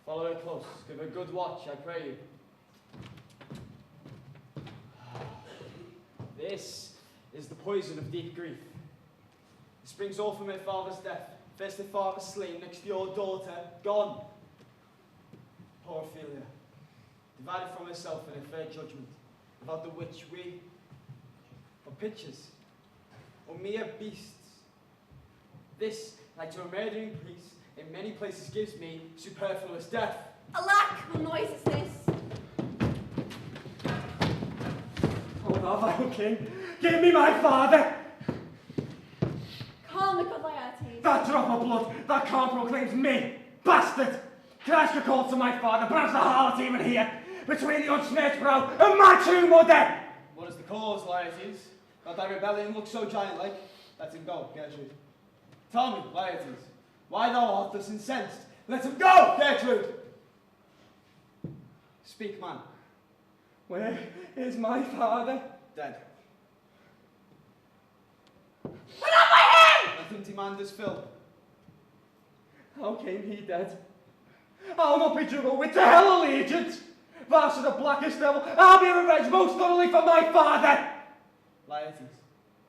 D: Follow her close. Give her good watch, I pray you. This is the poison of deep grief. It springs all from her father's death. First her father slain, next your daughter gone. Poor Ophelia, divided from herself in a fair judgment, without the which we are pitchers, or mere beasts. This, like to a murdering priest, in many places gives me superfluous death.
G: Alack, what noise is this?
I: Oh, thou vile king, give me my father!
G: Calm the good Laertes.
I: That drop of blood, that calm proclaims me, bastard! Can I ask a call to my father, perhaps the harlot even here, between the unsmirched brow and my true mother?
D: What is the cause, Laertes? That thy rebellion looks so giant-like? Let him go, Gertrude. Tell me, Laertes, why thou art thus incensed? Let him go, Gertrude! Speak, man.
I: Where is my father?
D: Dead.
G: Put up by him!
D: Let him demand his fill.
I: How came he dead? I'll not be juggled with to hell allegiance. Thou art the blackest devil, I'll be revenged most thoroughly for my father.
D: Laertes,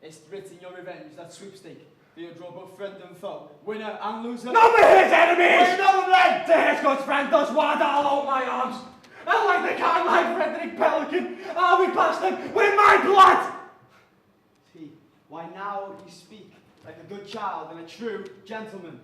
D: it's written your revenge, that sweepstake, for you draw both friend and foe, winner and loser.
I: None but his enemies!
D: Wait, no, then!
I: To his good friend thus wide I'll hold my arms. And like the kind like Frederick Pelican, I'll be past him with my blood!
D: See, why now you speak like a good child and a true gentleman.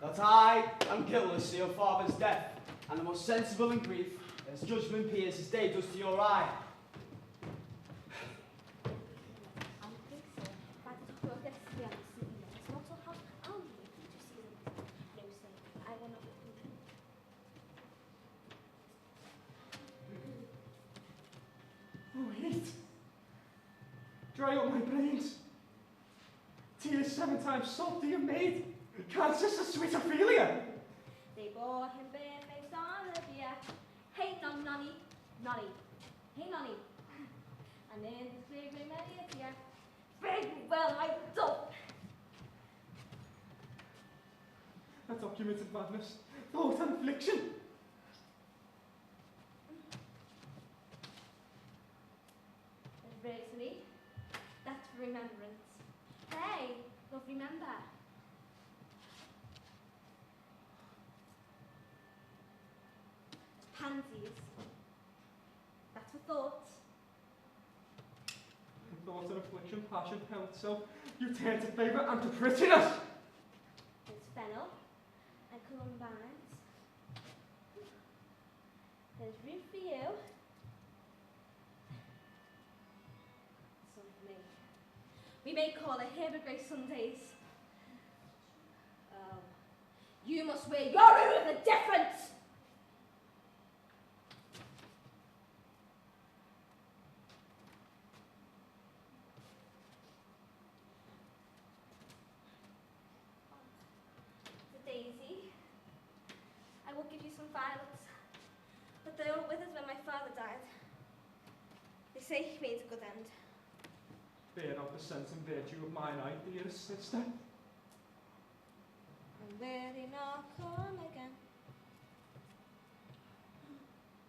D: Thou But I am guiltless to your father's death, and the most sensible in grief, as judgment peers as day does to your eye.
I: Oh, heat. Dry up my brains. Tears 7 times salty you made. Can't sister sweet Ophelia.
G: They bore him bare-faced on the bier. Hey, nonny, nonny, hey, nonny. And in this clear grey many a tear. Very well, my dove.
I: A documented madness, thought and affliction.
G: Rosary, that's remembrance. Hey, love, remember. Pansies, that's for thought.
I: Thought and affliction, passion, health, self, you turn to favour and to prettiness.
G: There's fennel and columbines. There's room for you. Some for me. We may call it Haber Grace Sundays. Oh, you must wear your room with a difference. Daisy, I will give you some violets, but they all withered when my father died. They say he made a good end.
I: Bear out the sense and virtue of mine eye, dearest sister.
G: And will he not come again?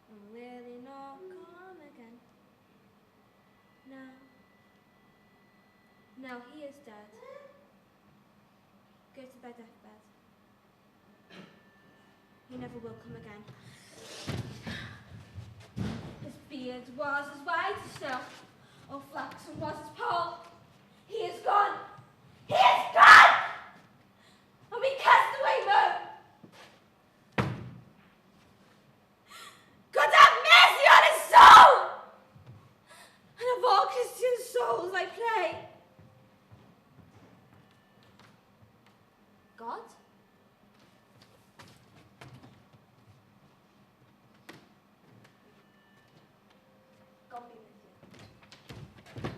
G: And will he not come again? No. No, he is dead. Go to thy deathbed. He never will come again. His beard was as white as snow, or flaxen was his poll. He is gone! He is gone! And we cast away moan. God have mercy on his soul! And of all Christian souls I pray. God? God be with you.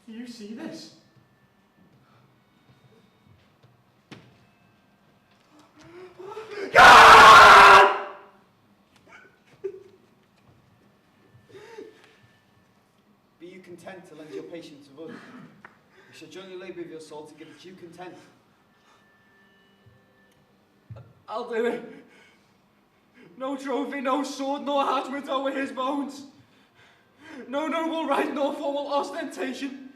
I: Do you see this?
D: Be you content to lend your patience of others. You shall join your labour of your soul to give it due content.
I: I'll do it. No trophy, no sword, nor hatchment over his bones. No noble right, nor formal ostentation.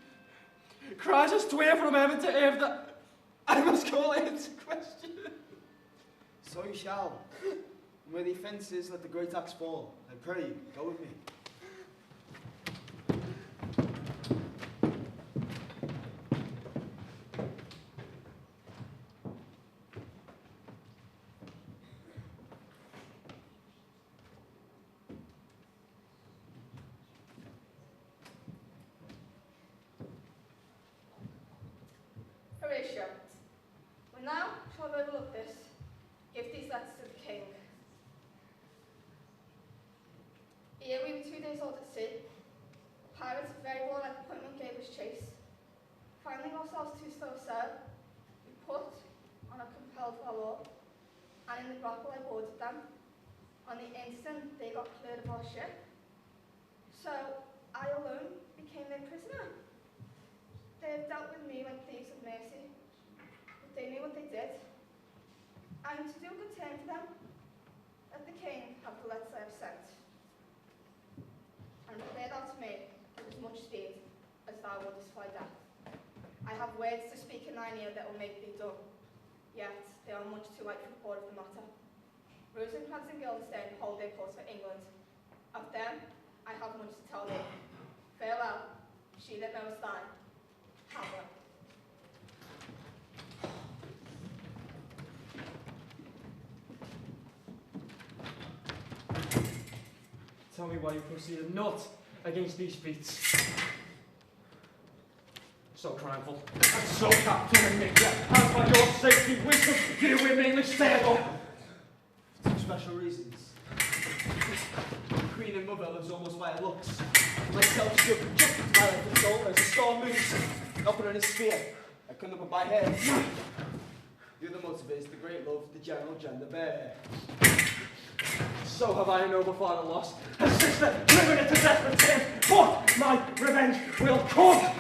I: Cries us swear from heaven to earth that I must call it into question.
D: So you shall. And where the offence is, let the great axe fall. I pray you, go with me.
A: Horatio, when thou shalt overlook this, give these letters to the king. Here we were 2 days old at sea. Pirates of very warlike appointment gave us chase. Finding ourselves too slow of sail, we put on a compelled valor, and in the grapple I boarded them. On the instant they got cleared of our ship. So I alone became their prisoner. They have dealt with me like thieves of mercy, but they knew what they did. And to do a good turn for them, let the king have the letters I have sent. And declare thou to me with as much speed as thou wouldest fly death. I have words to speak in thine ear that will make thee dumb, yet they are much too light for the port of the matter. Rosencrantz and Guildenstern hold their course for England. Of them, I have much to tell thee.
E: Tell me why you proceeded not against these feats. So crime,ful, and so captain in nature, as by your safety wisdom you remainly stable.
D: For 2 special reasons. The Queen and Mother lives almost by her looks. Myself shook just as my life and soul as a storm moves. Not put in a sphere, I couldn't put by hair. The other motive is the great love the general gender bear.
E: So have I a noble father lost, a sister driven into desperate tears, but my revenge will come.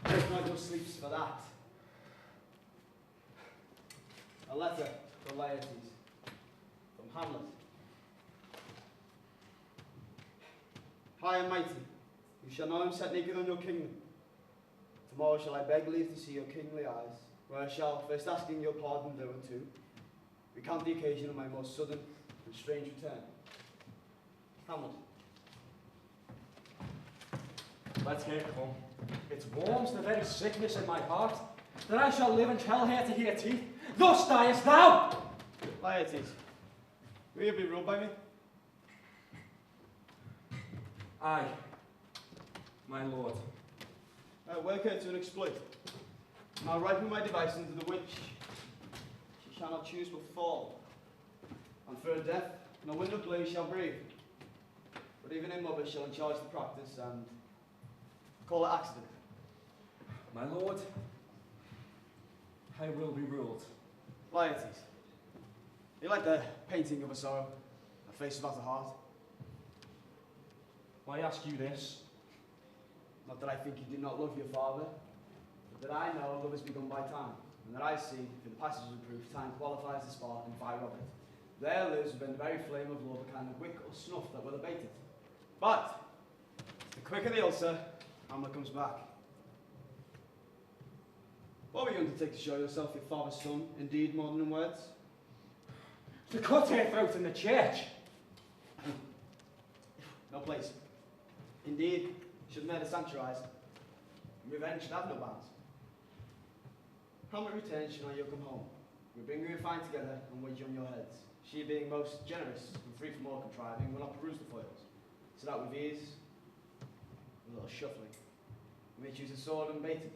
D: Take not your sleeps for that. A letter to Laertes from Hamlet. High and mighty, you shall know him set naked on your kingdom. Tomorrow shall I beg leave to see your kingly eyes, where I shall, first asking your pardon thereunto, recount the occasion of my most sudden and strange return. Hamlet.
E: Let here come. It warms the very sickness in my heart, that I shall live and tell her to hear teeth. Thus diest thou!
D: Laertes, will you be ruled by me?
E: Aye, my lord.
D: I work her to an exploit. And I'll ripen my device into the which she shall not choose but fall. And for her death, no wind of blaze shall breathe. But even in mother shall charge the practice and call it accident.
E: My lord, I will be ruled.
D: Laertes, you like the painting of a sorrow, a face without a heart?
E: Why ask you this?
D: Not that I think you did not love your father, but that I know love has begun by time, and that I see, through the passages of proof, time qualifies the spark and fire of it. There lives within the very flame of love a kind of wick or snuff that will abate it. But, the quicker the ulcer, Hamlet comes back. What will you undertake to show yourself your father's son, indeed more than in words?
E: To cut her throat in the church.
D: No place. Indeed, should murder sanctuaries, revenge should have no bounds. Hamlet returns, shall you come home. We bring you and find together and wedge on your heads. She, being most generous and free from all contriving, will not peruse the foils, so that with ease, a little shuffling, you may choose a sword unbaited,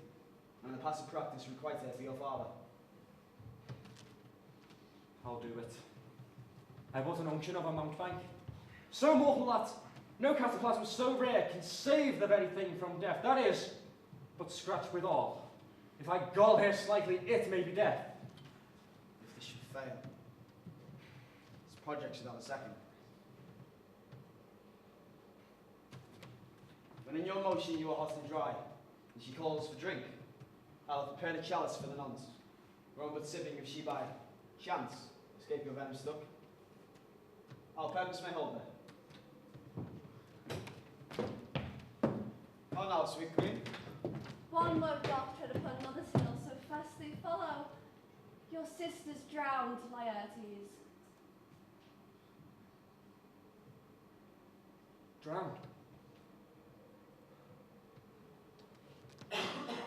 D: and in the passive practice requite her for your father.
E: I'll do it. I bought an unction of a mountebank, so mortal that no cataplasm so rare can save the very thing from death. That is, but scratch withal. If I gall her slightly, it may be death.
D: If this should fail, this project should have a second. When in your motion you are hot and dry, and she calls for drink, I'll prepare a chalice for the nuns. Wrong but sipping if she by chance escape your venom stuck. Our purpose may hold her. How now, sweet queen?
G: One low doth tread upon another's heel, so fast they follow. Your sister's drowned, Laertes.
E: Drowned?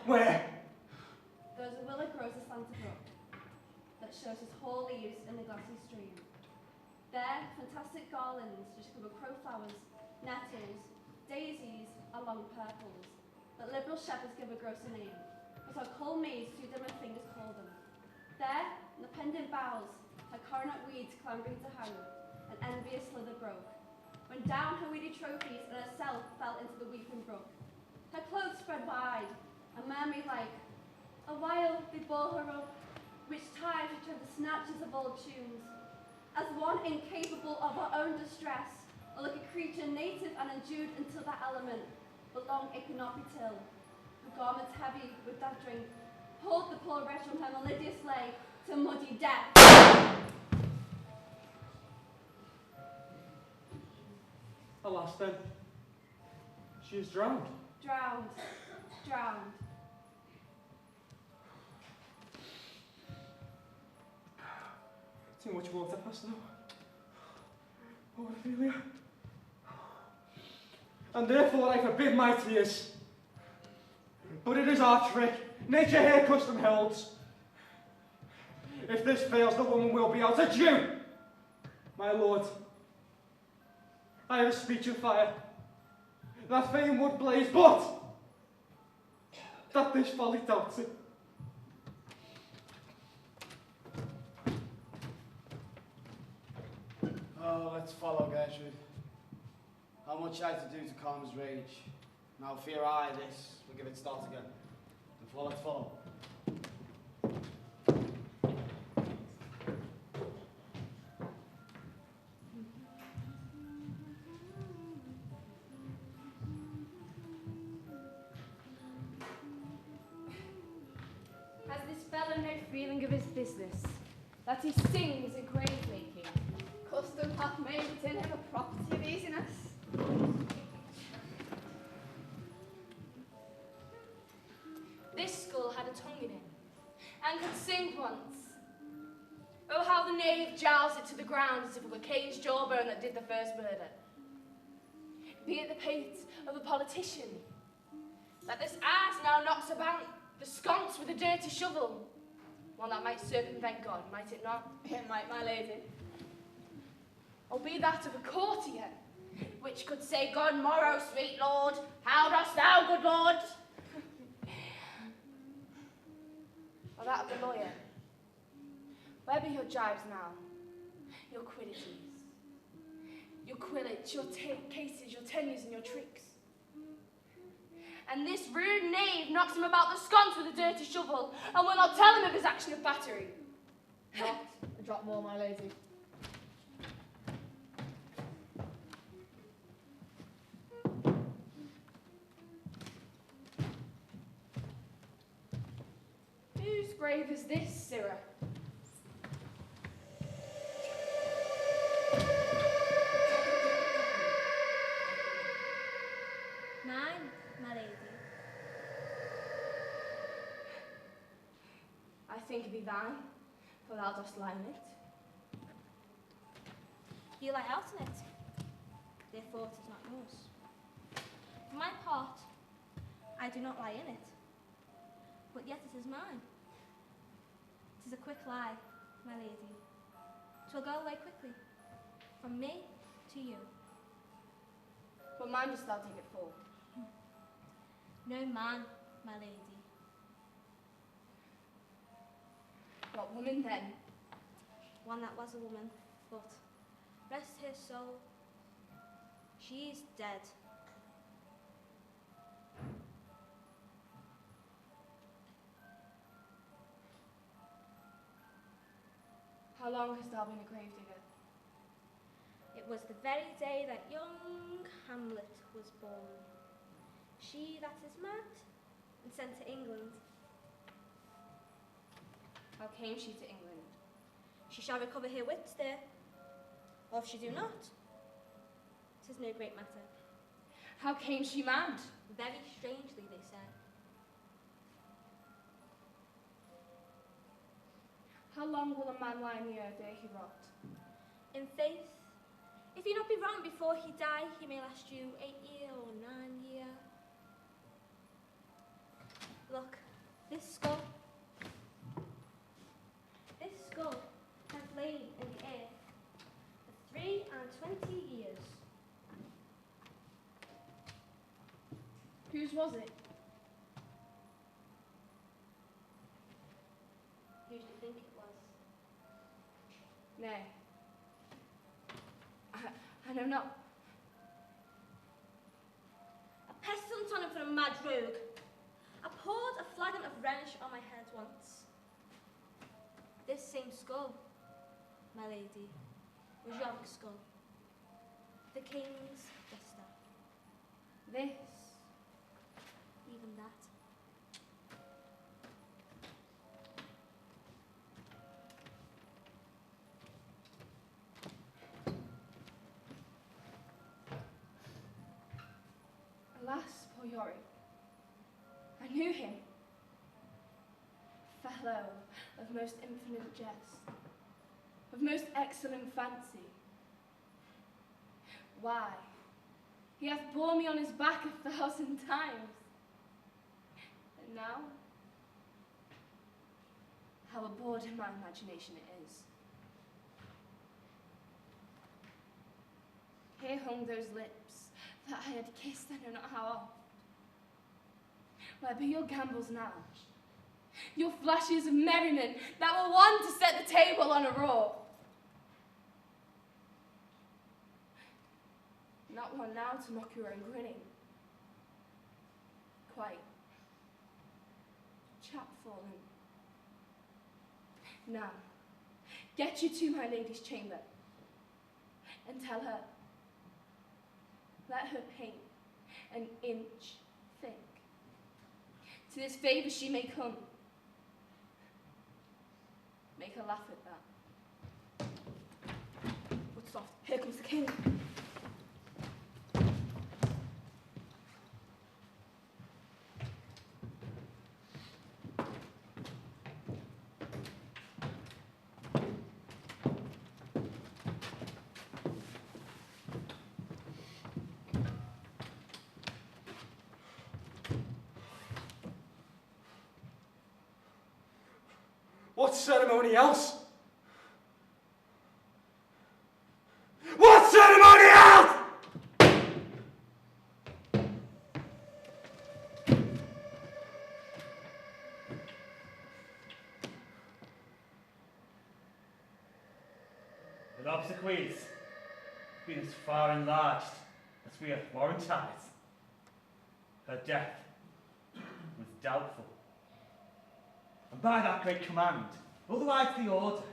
E: Where?
G: There's a willow grows aslant a brook that shows its whole leaves in the glassy stream. There, fantastic garlands just cover crowflowers, nettles, daisies, and long purples, that liberal shepherds give a grosser name, but our cold maids too dim her fingers call them. There, in the pendant boughs, her coronet weeds clambering to hang, an envious slither broke, when down her weedy trophies and herself fell into the weeping brook. Her clothes spread wide, and mermaid-like. A while they bore her up, which time she tried the snatches of old tunes, as one incapable of her own distress, or like a creature native and endued into that element, but long it could not be till, her garments heavy with that drink, pulled the poor wretch from her melodious lay to muddy death.
E: Alas then, she is drowned.
G: Drowned, drowned.
E: Too much water passed now. Oh, Ophelia. And therefore I forbid my tears. But it is our trick. Nature here custom holds. If this fails, the woman will be out. Adieu, my lord.
I: I have a speech of fire, that fame would blaze, but that this folly doubts it.
D: Oh, let's follow Gertrude. How much I have to do to calm his rage. Now fear I this will give it start again. Therefore, let's follow.
B: Has this fellow no feeling of his business, that he sings a grave making?
A: Custom hath made it in him a property of easiness.
B: This skull had a tongue in him, and could sing once. Oh, how the knave jowls it to the ground as if it were Cain's jawbone that did the first murder. Be it the pate of a politician, that this ass now knocks about the sconce with a dirty shovel. One that might circumvent God, might it not?
A: It might, my lady.
B: Or be that of a courtier, which could say, God morrow, sweet lord, how dost thou, good lord? Or that of the lawyer. Where be your jibes now? Your quiddities, your quillets, your cases, your tenures, and your tricks. And this rude knave knocks him about the sconce with a dirty shovel, and will not tell him of his action of battery.
A: Not a drop more, my lady.
B: Whose grave is this, sirrah?
G: Mine, my lady.
B: I think it be thine, for thou dost lie in it.
G: You lie out in it, therefore it is not yours. For my part, I do not lie in it, but yet it is mine. It is a quick lie, my lady. 'Twill go away quickly, from me to you.
B: What man dost thou take it for?
G: No man, my lady.
B: What woman then?
G: One that was a woman, but rest her soul, she's dead.
B: How long hast thou been a gravedigger?
G: It was the very day that young Hamlet was born. She that is mad and sent to England.
B: How came she to England?
G: She shall recover her wits there, or if she do not, 'tis no great matter.
B: How came she mad?
G: Very strangely, they say.
B: How long will a man lie in the earth ere he rot?
G: In faith, if he not be wrong before he die, he may last you 8 year or 9 year. Look, this skull has lain in the earth for 23 years.
B: Whose was it?
G: Who do you think it was?
B: Nay. I know not.
G: A pestilent on him for a mad rogue. I poured a flagon of Rhenish on my head once. This same skull, my lady, was Yorick's skull, the king's jester.
B: This.
G: Even that.
B: Alas, poor Yorick. I knew him. Fellow of most infinite jest, of most excellent fancy. Why, he hath borne me on his back 1,000 times. And now, how abhorred in my imagination it is. Here hung those lips that I had kissed I know not how oft. Where be your gambols now? Your flashes of merriment that were one to set the table on a roar. Not one now to mock your own grinning. Quite chapfallen. Now, get you to my lady's chamber and tell her, let her paint an inch thick. To this favour she may come. Make her laugh at that. But soft, here comes the king.
I: What ceremony else? What ceremony else?
F: The obsequies have been as far enlarged as we have warranties. Her death was doubtful. And by that great command, otherwise the order,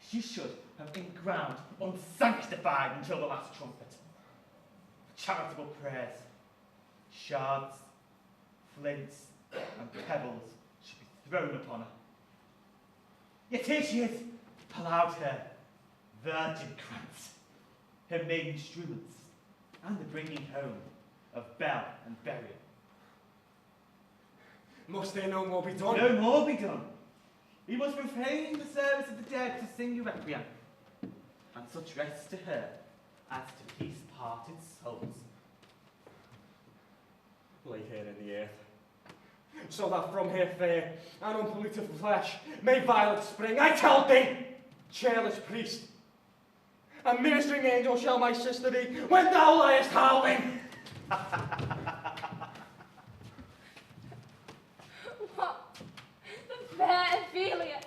F: she should have been ground unsanctified until the last trumpet. Charitable prayers, shards, flints, and pebbles should be thrown upon her. Yet here she is, allowed her virgin krantz, her maiden instruments, and the bringing home of bell and burial.
I: Must there no more be done?
F: No more be done. We must refrain the service of the dead to sing a requiem, and such rest to her as to peace-parted souls.
I: Lay here in the earth, so that from her fair and unpolluted flesh may violets spring. I tell thee, chairless priest, and ministering angel shall my sister be when thou liest howling.
B: What? The fair Ophelia.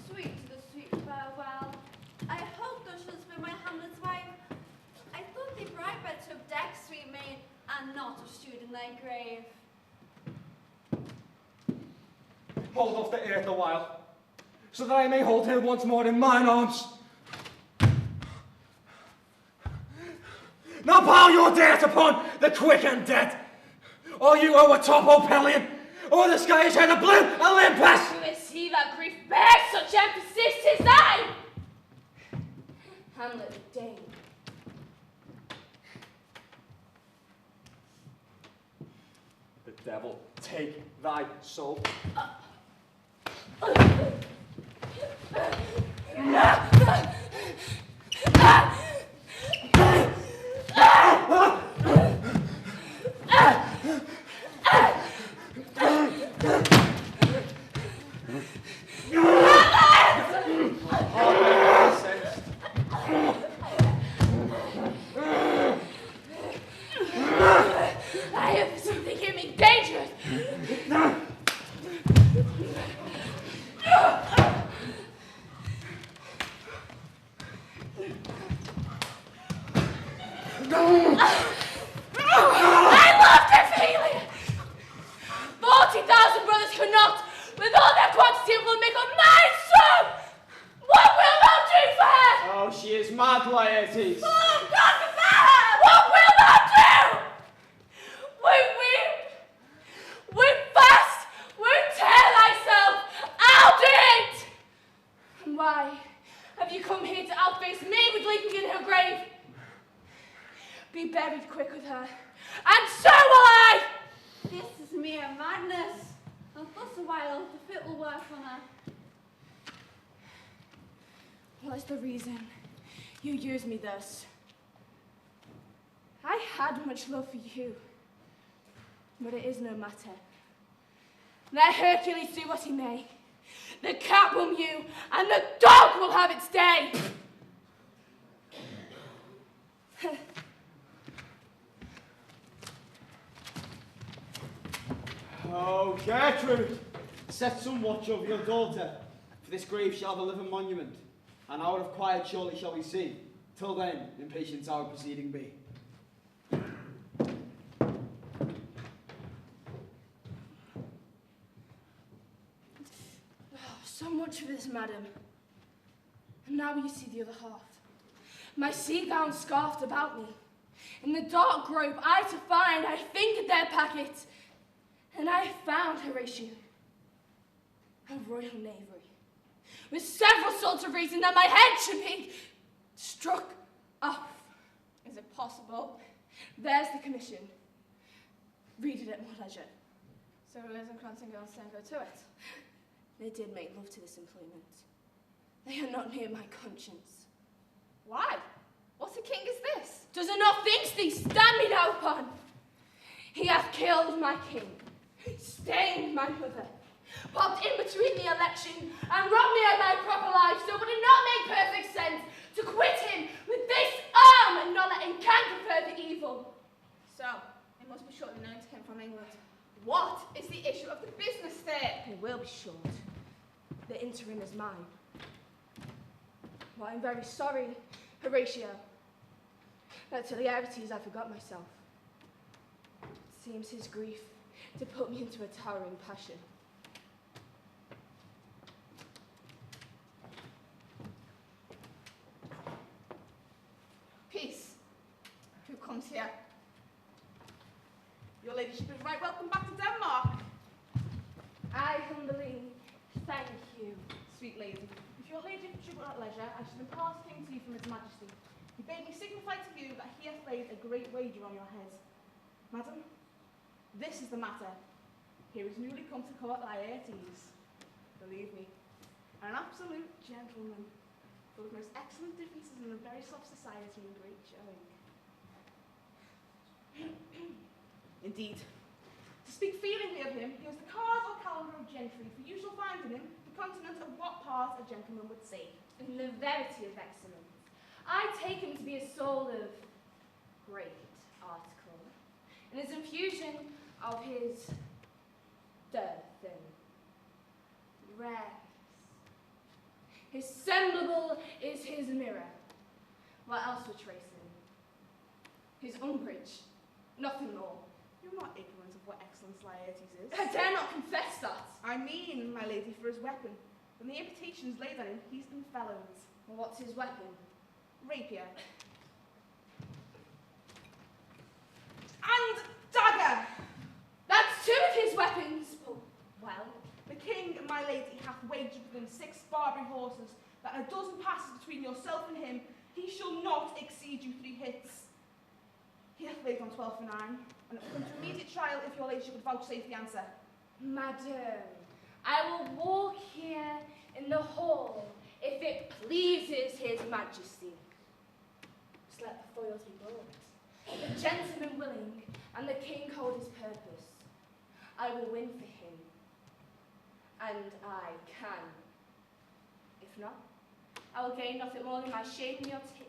G: Sweet, the sweet farewell. I hope thou shouldst be my Hamlet's wife. I thought thee bright better to have decked, sweet maid, and not have stewed in thy grave.
I: Hold off the earth a while, so that I may hold her once more in mine arms. Now bow your dirt upon the quick and dead, or you owe a top, O Pelion, or the sky is head of blue Olympus!
B: Who is he that grief bears such emphasis? 'Tis thine! Hamlet the Dane.
I: The devil take thy soul.
B: I have something in me dangerous. I loved Ophelia. 40,000 brothers could not, with all their quantity of love, make a man strong. What wilt thou do for her?
D: Oh, she is mad, Laertes.
B: Oh, God prepare her! What wilt thou do? We fast, we tear thyself, I'll do it! And why have you come here to outface me with leaping in her grave? Be buried quick with her, and so will I!
G: This is mere madness, and thus a while the fit will work on her.
B: What is the reason you use me thus? I had much love for you, but it is no matter. Let Hercules do what he may. The cat will mew, and the dog will have its day.
D: Oh, Gertrude, set some watch over your daughter, for this grave shall the living monument. An hour of quiet surely shall we see. Till then, in patience our proceeding be.
B: So much for this, madam. And now you see the other half. My sea gown scarfed about me. In the dark grove, I to find, I fingered their packet, and I found Horatio, a royal knavery, with several sorts of reasons that my head should be struck off. Is it possible? There's the commission. Read it at my leisure.
A: So Liz and Cranston girls don't go to it.
B: They did make love to this employment. They are not near my conscience.
A: Why? What a king is this?
B: Does it not think thee stand me now upon? He hath killed my king, stained my mother, popped in between the election, and robbed me of my proper life, so would it not make perfect sense to quit him with this arm and not let him canker further evil?
A: So, it must be shortly known to him from England. What is the issue of the business there?
B: It will be short. The interim is mine. Well, I'm very sorry, Horatio, that to the Laertes I forgot myself. It seems his grief to put me into a towering passion.
A: Peace. Who comes here?
C: Your ladyship is right welcome back to Denmark.
B: I humbly thank you.
C: Sweet lady, if your ladyship were at leisure, I should impart a king to you from his majesty. He bade me signify to you that he hath laid a great wager on your head. Madam, this is the matter. Here is newly come to court Laertes. Believe me, an absolute gentleman, full of most excellent differences in a very soft society and great showing. Indeed, to speak feelingly of him, he was the card or calendar of gentry, for you shall find in him the continent of what part a gentleman would say.
B: In the verity of excellence, I take him to be a soul of great article, and his infusion of his dearth and rareness. His semblable is his mirror. What else would trace him? His umbrage, nothing more.
C: You're not ignorant of what excellence Laertes is.
B: I dare not confess that.
C: I mean, my lady, for his weapon. When the imputation is laid on him, he's been fellowed.
B: Well, what's his weapon?
C: Rapier. And dagger!
B: That's two of his weapons. Oh, well.
C: The king, my lady, hath wagered with him 6 Barbary horses, that a dozen passes between yourself and him, he shall not exceed you 3 hits. He hath laid on 12 for 9, and it will come to immediate trial if your ladyship would vouchsafe the answer.
B: Madam, I will walk here in the hall if it pleases his majesty. Just let the foils be brought. The gentleman willing, and the king hold his purpose. I will win for him, and I can. If not, I will gain nothing more than my shame in your tits.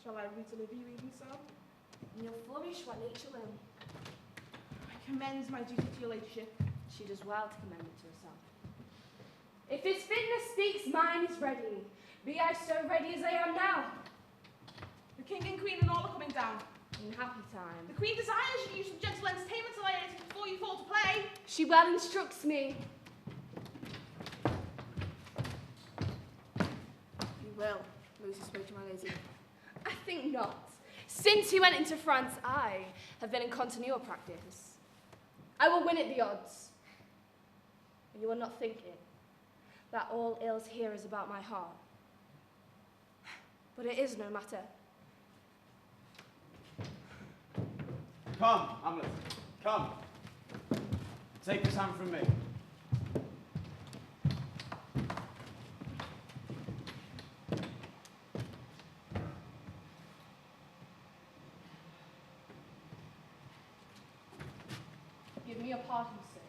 C: Shall I read to be reading so?
B: And you'll flourish what nature will.
C: I commend my duty to your ladyship.
B: She does well to commend it to herself. If his fitness speaks, mine is ready. Be I so ready as I am now.
C: The king and queen and all are coming down.
B: In happy time.
C: The queen desires you some gentle entertainment to Laertes before you fall to play.
B: She well instructs me.
A: You will lose his way to my lady.
B: I think not. Since he went into France, I have been in continual practice. I will win at the odds. You are not thinking that all ills here is about my heart. But it is no matter.
D: Come, Hamlet, come. Take this hand from me.
B: Give me a pardon, sir.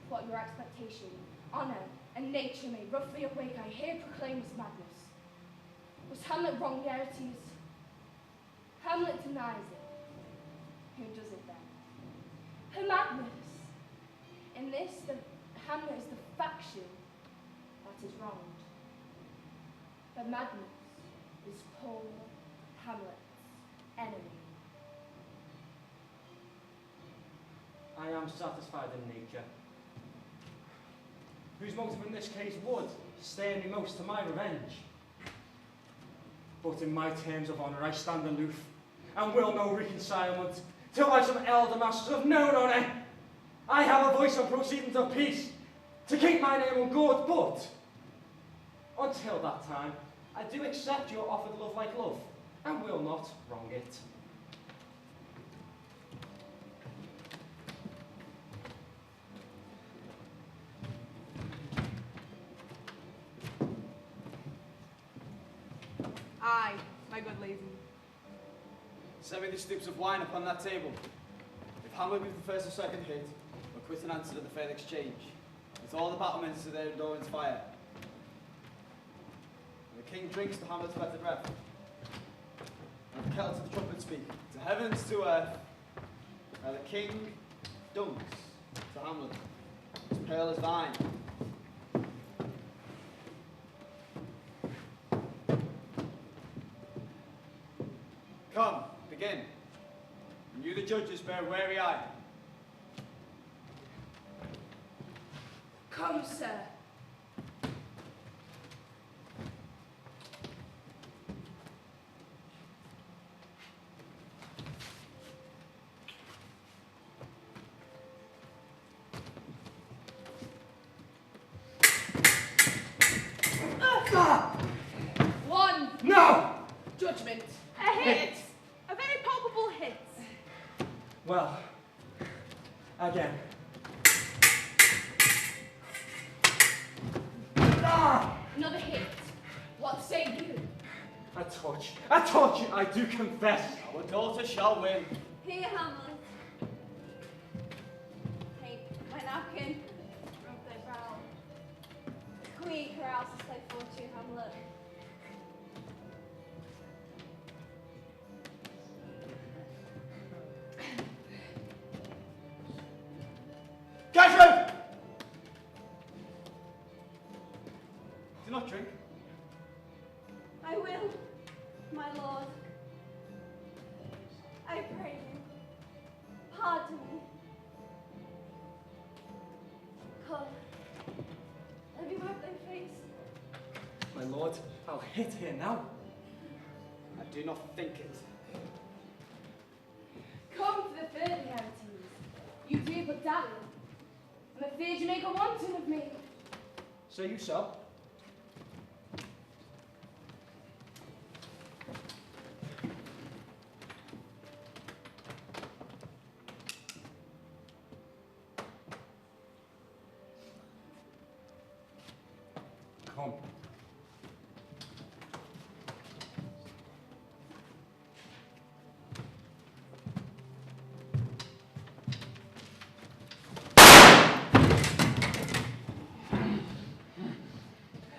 B: What your expectation, honour, and nature may roughly awake, I here proclaim as madness. Was Hamlet wrong, Laertes? Hamlet denies it. Who does it then? Her madness. In this, Hamlet is the faction that is wronged. But Magnus is poor Hamlet's enemy.
E: I am satisfied in nature, whose motive in this case would stir me most to my revenge. But in my terms of honour I stand aloof, and will no reconcilement, till like some elder masters of known honour, I have a voice on proceedings of peace, to keep my name on good, but until that time, I do accept your offered love like love, and will not wrong it.
C: Aye, my good lady.
D: Set me the stoops of wine upon that table. If Hamlet be the first or second hit, we'll quit an answer to the fair exchange, with all the battlements to their endurance fire. And the king drinks to Hamlet's better breath, and the kettle to the trumpet speak, to heavens, to earth, and the king dunks to Hamlet, as pale as thine. Come, begin. And you the judges bear wary eye.
B: Come, sir. One
E: No!
B: judgment.
C: A hit! A very palpable hit.
E: Well, again.
B: Another hit. What say you?
E: A touch, I do confess.
D: Our daughter shall win.
G: Here, Hamlet. Take my napkin, rub thy brow. Squeak or else is thy fortune, Hamlet.
D: Catherine! Do not drink.
G: I will, my lord. I pray you, pardon me. Come, let me wipe thy face.
E: My lord, I'll hit here now.
D: I do not think it.
B: Come to the third realities. You do but dally. I'm afraid you make a wanton of me.
E: Say you so? Come.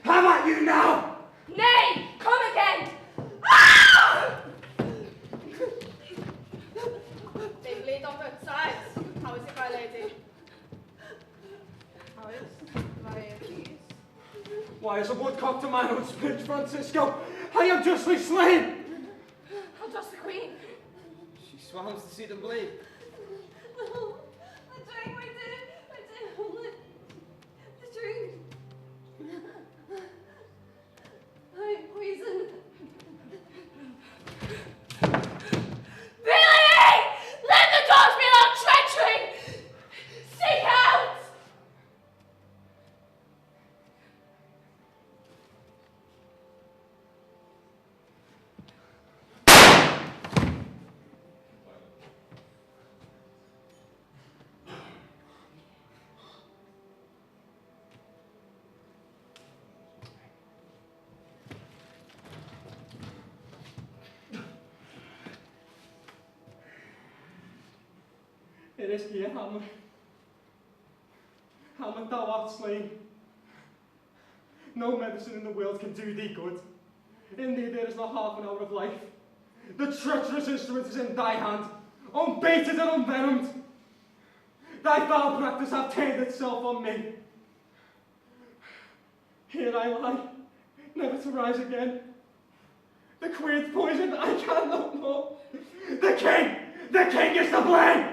E: How about you now?
B: Nay, come again.
A: They bleed on both sides. How is it, my lady?
C: How is my peace?
E: Why, as a woodcock to mine own speech, Francisco, I am justly slain.
B: How does the queen?
D: She swans to see them bleed.
G: No, the drink, my dear, Hamlet. The drink. I'm poisoned.
B: Villainy! Let the dogs be allowed treachery! Seek out!
E: It is here, Hamlet. Hamlet, thou art slain. No medicine in the world can do thee good. In thee there is not half an hour of life. The treacherous instrument is in thy hand, unbaited and unvenomed.
I: Thy foul practice hath turned itself on me. Here I lie, never to rise again. The queen's poison, I can no more. The king is to blame.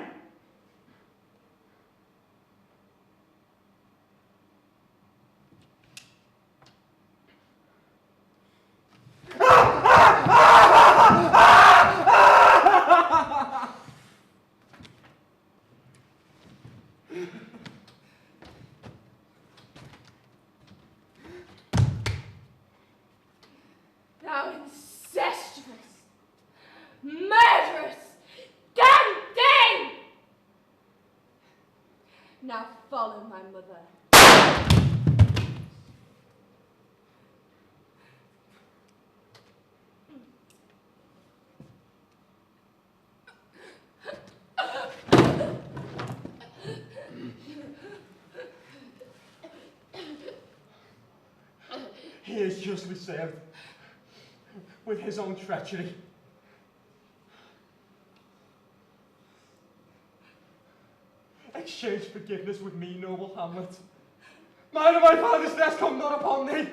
B: Thou incestuous, murderous, damned thing! Now follow my mother.
I: He is justly served with his own treachery. Exchange forgiveness with me, noble Hamlet. Mine and my father's death come not upon thee,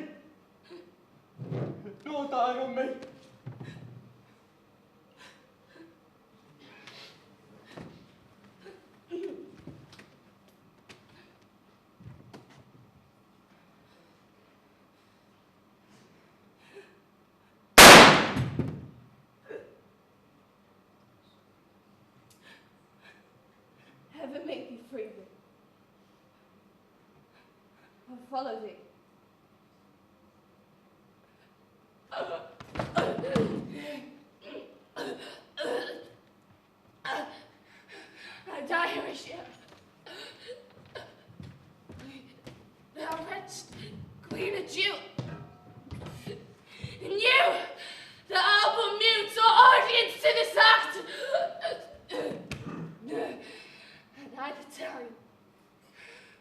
I: nor die on me.
B: Heaven make thee free, I'll follow thee. I die, Horatio. Thou wretched queen of Jew. And you, the album mute or audience to this act. And I to tell you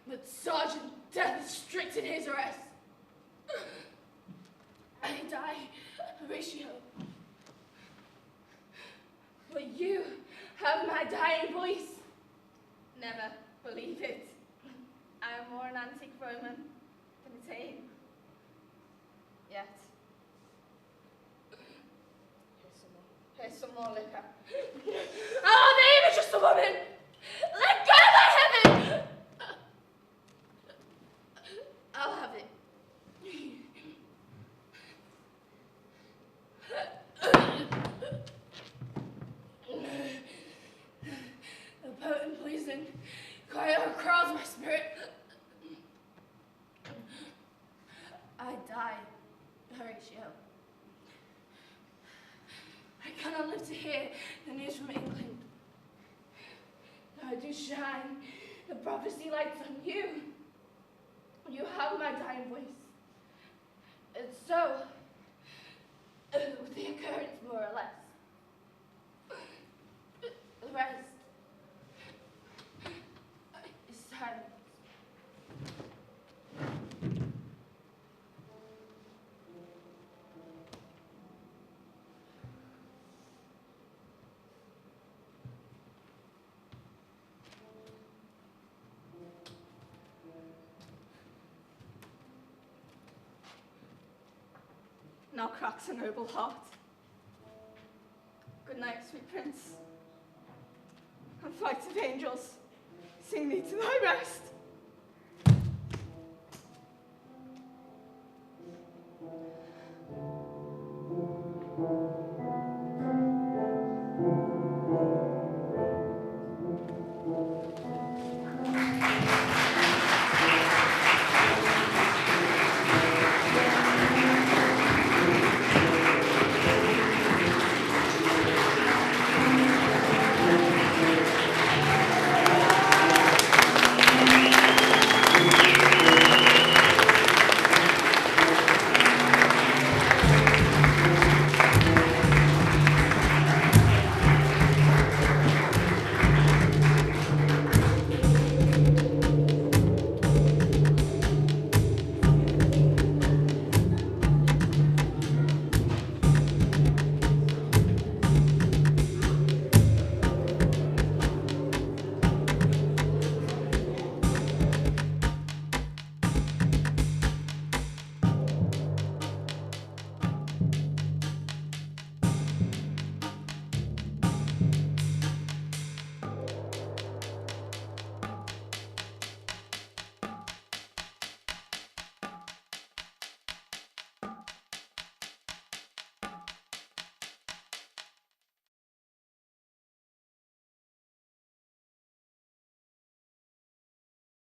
B: that Sergeant Death is strict in his arrest. I die, Horatio. But you have my dying voice.
A: Never believe it. I am more an antique Roman than a tame. Yet. Here's some more liquor.
B: Oh, the image is a woman! Let go of my heaven! I'll have it. The potent poison quite overcrawls my spirit. I die, Horatio. I cannot live to hear the news from England. Though I do shine the prophecy lights on you. You have my dying voice. And so, with the occurrence more or less, the rest is silence.
A: Now cracks a noble heart. Good night, sweet prince. And flights of angels, sing thee to thy rest.